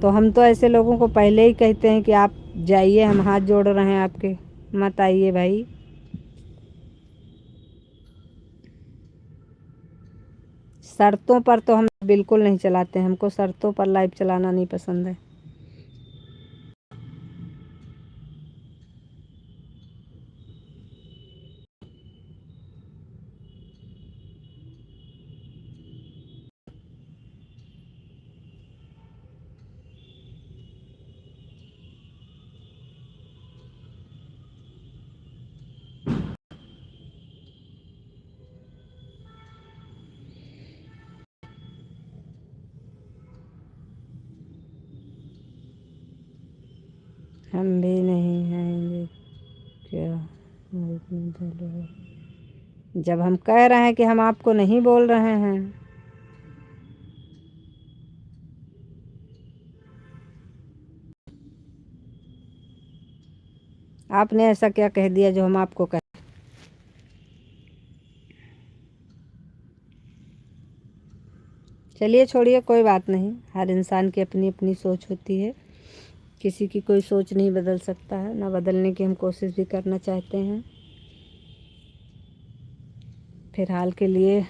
तो हम तो ऐसे लोगों को पहले ही कहते हैं कि आप जाइए, हम हाथ जोड़ रहे हैं आपके, मत आइए भाई। शर्तों पर तो हम बिल्कुल नहीं चलाते हैं, हमको शर्तों पर लाइव चलाना नहीं पसंद है। हम भी नहीं आएंगे क्या? जब हम कह रहे हैं कि हम आपको नहीं बोल रहे हैं। आपने ऐसा क्या कह दिया जो हम आपको कह। चलिए छोड़िए, कोई बात नहीं। हर इंसान की अपनी अपनी सोच होती है, किसी की कोई सोच नहीं बदल सकता है, ना बदलने की हम कोशिश भी करना चाहते हैं। फिलहाल के लिए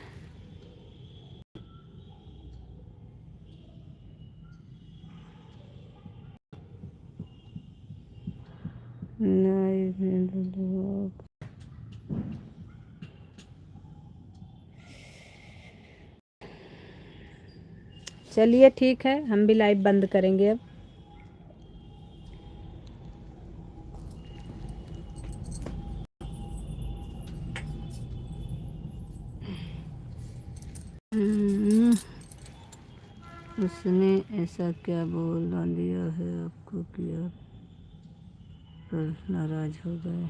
चलिए ठीक है, हम भी लाइव बंद करेंगे अब। उसने ऐसा क्या बोल दिया है आपको कि आप पर नाराज हो गए?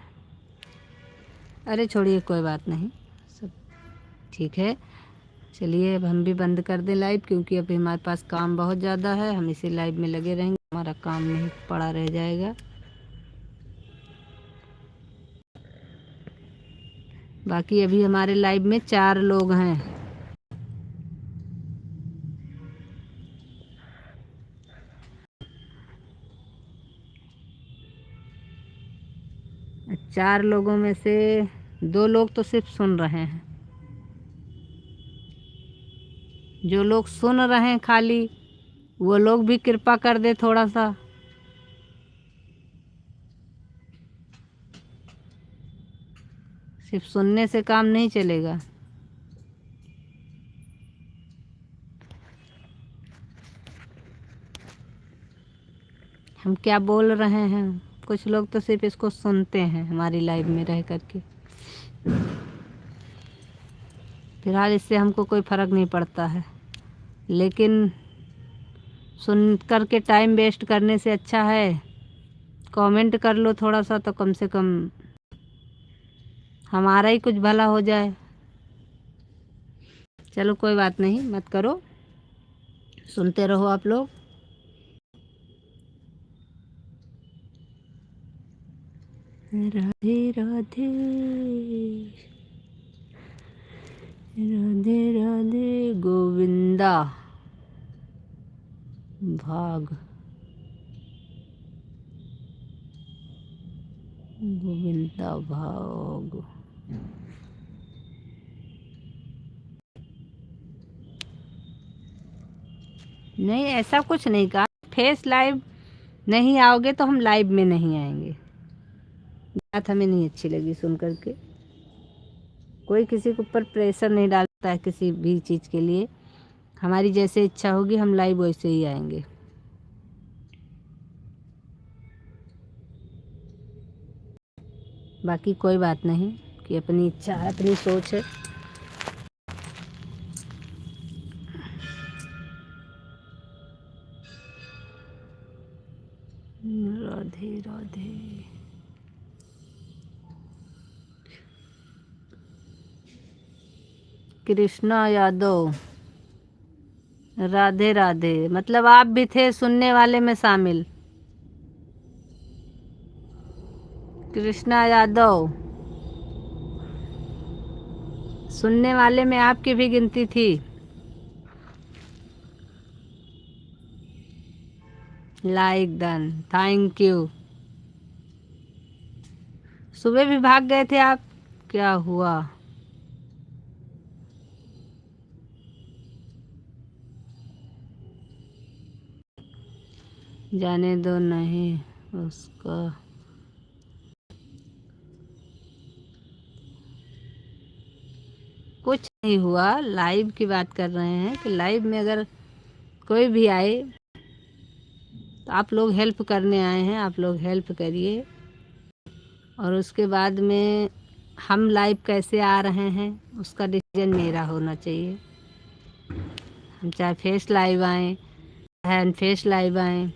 अरे छोड़िए, कोई बात नहीं, सब ठीक है। चलिए अब हम भी बंद कर दें लाइव, क्योंकि अभी हमारे पास काम बहुत ज़्यादा है। हम इसी लाइव में लगे रहेंगे, हमारा काम नहीं पड़ा रह जाएगा। बाकी अभी हमारे लाइव में 4 लोग हैं। चार लोगों में से 2 लोग तो सिर्फ सुन रहे हैं। जो लोग सुन रहे हैं खाली, वो लोग भी कृपा कर दे थोड़ा सा। सिर्फ सुनने से काम नहीं चलेगा। हम क्या बोल रहे हैं, कुछ लोग तो सिर्फ इसको सुनते हैं हमारी लाइव में रह करके। फिलहाल इससे हमको कोई फ़र्क नहीं पड़ता है, लेकिन सुन कर के टाइम वेस्ट करने से अच्छा है कमेंट कर लो थोड़ा सा, तो कम से कम हमारा ही कुछ भला हो जाए। चलो कोई बात नहीं, मत करो, सुनते रहो आप लोग। राधे राधे राधे राधे गोविंदा भाग, गोविंदा भाग। नहीं, ऐसा कुछ नहीं कहा। फेस लाइव नहीं आओगे तो हम लाइव में नहीं आएंगे। बात हमें नहीं अच्छी लगी सुन करके। कोई किसी के ऊपर प्रेशर नहीं डालता है किसी भी चीज़ के लिए। हमारी जैसे इच्छा होगी हम लाइव वैसे ही आएंगे। बाकी कोई बात नहीं, कि अपनी इच्छा है, अपनी सोच है। राधे राधे। कृष्णा यादव, राधे राधे। मतलब आप भी थे सुनने वाले में शामिल। कृष्णा यादव, सुनने वाले में आपकी भी गिनती थी। Like done, thank you. सुबह भी भाग गए थे आप, क्या हुआ? जाने दो, नहीं उसका। कुछ नहीं हुआ, लाइव की बात कर रहे हैं कि लाइव में अगर कोई भी आए तो आप लोग हेल्प करने आए हैं, आप लोग हेल्प करिए। और उसके बाद में हम लाइव कैसे आ रहे हैं उसका डिसीजन मेरा होना चाहिए। हम चाहे फेस लाइव आएँ, चाहे अनफेस लाइव आएँ।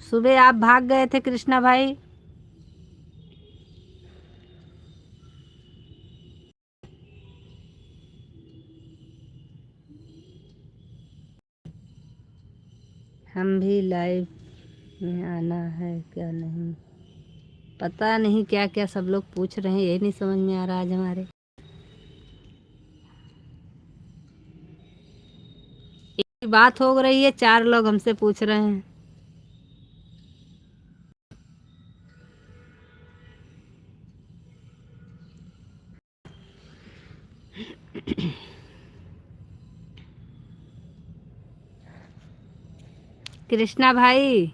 सुबह आप भाग गए थे कृष्णा भाई। हम भी लाइव में आना है क्या नहीं, पता नहीं क्या क्या सब लोग पूछ रहे हैं, यही नहीं समझ में आ रहा आज हमारे। एक बात हो रही है, 4 लोग हमसे पूछ रहे हैं। कृष्णा भाई,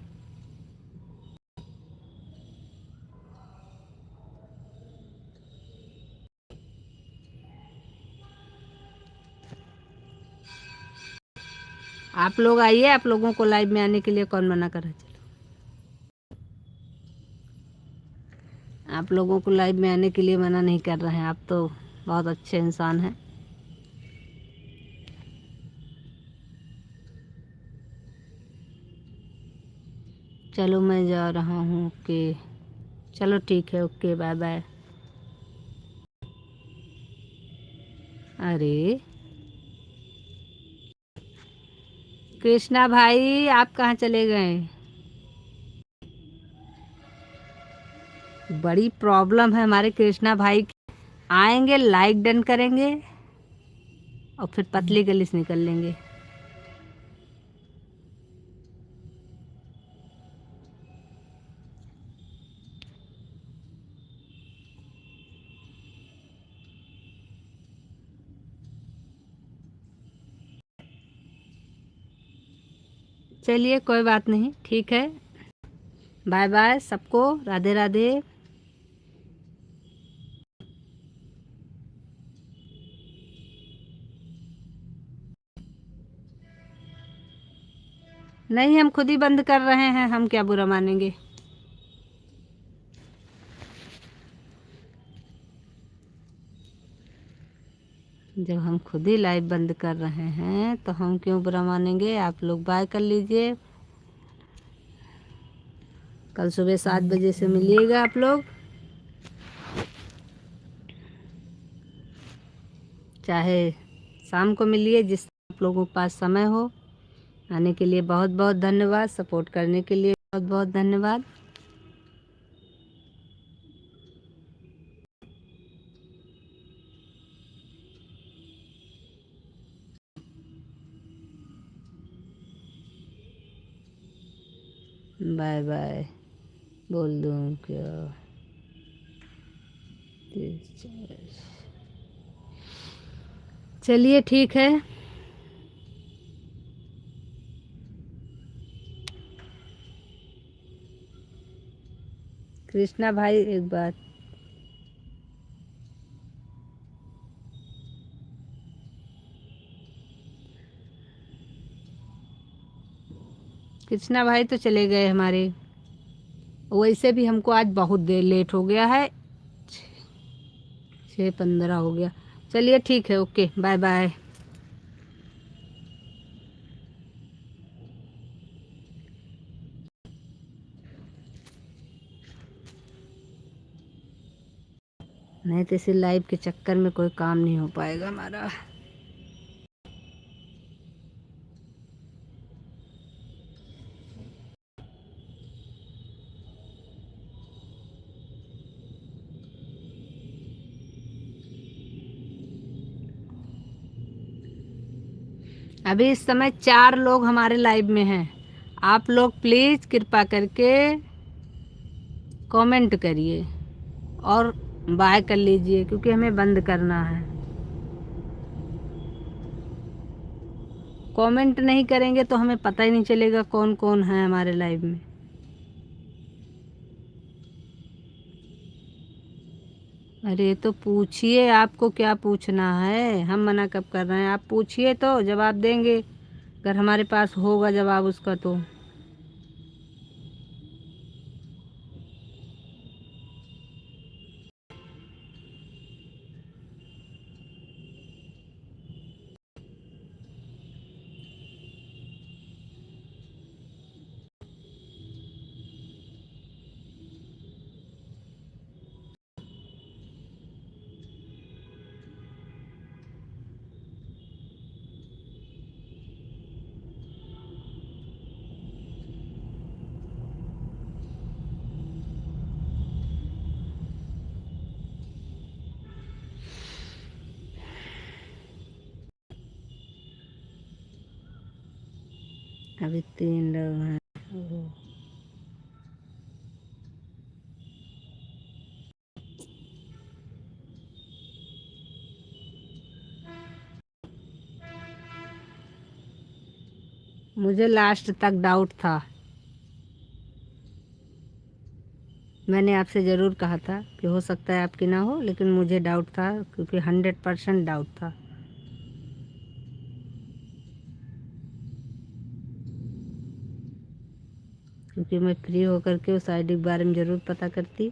आप लोग आइए, आप लोगों को लाइव में आने के लिए कौन मना कर रहा है? चलो, आप लोगों को लाइव में आने के लिए मना नहीं कर रहे हैं, आप तो बहुत अच्छे इंसान हैं। चलो मैं जा रहा हूँ, ओके। चलो ठीक है, ओके, बाय बाय। अरे कृष्णा भाई, आप कहाँ चले गए? बड़ी प्रॉब्लम है हमारे कृष्णा भाई की। आएंगे, लाइक डन करेंगे और फिर पतली गली से निकल लेंगे। चलिए कोई बात नहीं, ठीक है। बाय बाय सबको, राधे राधे। नहीं, हम खुद ही बंद कर रहे हैं, हम क्या बुरा मानेंगे। जब हम खुद ही लाइव बंद कर रहे हैं तो हम क्यों बुरा मानेंगे। आप लोग बाय कर लीजिए। कल सुबह 7 बजे से मिलिएगा आप लोग, चाहे शाम को मिलिए, जिस आप लोगों के पास समय हो। आने के लिए बहुत बहुत धन्यवाद, सपोर्ट करने के लिए बहुत बहुत धन्यवाद। बाय बाय बोल दूँ क्या। चलिए ठीक है। कृष्णा भाई एक बात, कृष्णा भाई तो चले गए हमारे। वैसे भी हमको आज बहुत देर लेट हो गया है, 6:15 हो गया। चलिए ठीक है, ओके बाय बाय। नहीं तो इसी लाइव के चक्कर में कोई काम नहीं हो पाएगा हमारा। अभी इस समय 4 लोग हमारे लाइव में हैं। आप लोग प्लीज़ कृपा करके कमेंट करिए और बाय कर लीजिए, क्योंकि हमें बंद करना है। कमेंट नहीं करेंगे तो हमें पता ही नहीं चलेगा कौन कौन है हमारे लाइव में। अरे तो पूछिए, आपको क्या पूछना है, हम मना कब कर रहे हैं। आप पूछिए तो जवाब देंगे, अगर हमारे पास होगा जवाब उसका तो। अभी 3 लोग हैं। ओहो। मुझे लास्ट तक डाउट था, मैंने आपसे ज़रूर कहा था कि हो सकता है आपकी ना हो, लेकिन मुझे डाउट था, क्योंकि 100% डाउट था। क्योंकि मैं फ्री होकर के उस आईडी के बारे में ज़रूर पता करती।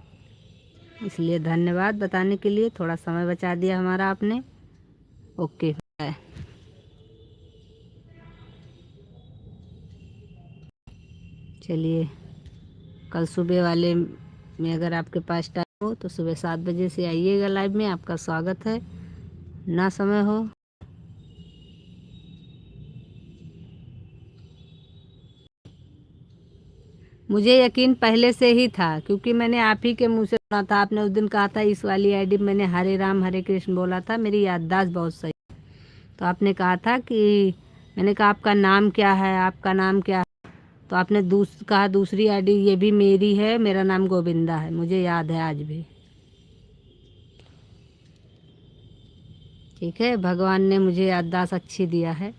इसलिए धन्यवाद बताने के लिए, थोड़ा समय बचा दिया हमारा आपने। Okay bye. चलिए, कल सुबह वाले में अगर आपके पास टाइम हो तो सुबह 7 बजे से आइएगा लाइव में, आपका स्वागत है। ना समय हो, मुझे यकीन पहले से ही था, क्योंकि मैंने आप ही के मुंह से सुना था। आपने उस दिन कहा था इस वाली आईडी मैंने हरे राम हरे कृष्ण बोला था, मेरी याददाश्त बहुत सही। तो आपने कहा था कि, मैंने कहा आपका नाम क्या है, आपका नाम क्या है, तो आपने कहा दूसरी आईडी ये भी मेरी है, मेरा नाम गोविंदा है। मुझे याद है आज भी। ठीक है, भगवान ने मुझे याददाश्त अच्छी दिया है।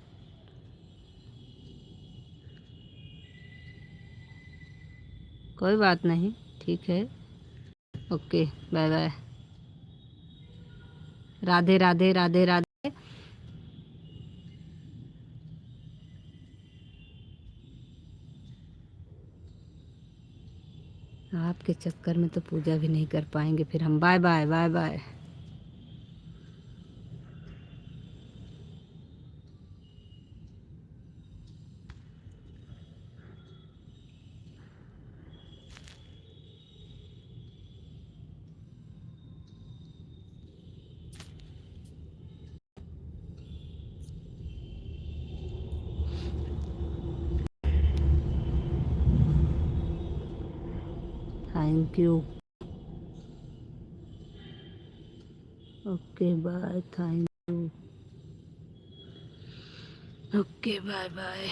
कोई बात नहीं, ठीक है। Okay, bye bye. Radhe Radhe Radhe Radhe. आपके चक्कर में तो पूजा भी नहीं कर पाएंगे फिर हम। Bye bye bye bye. Thank you. Okay bye, thank you. Okay bye bye.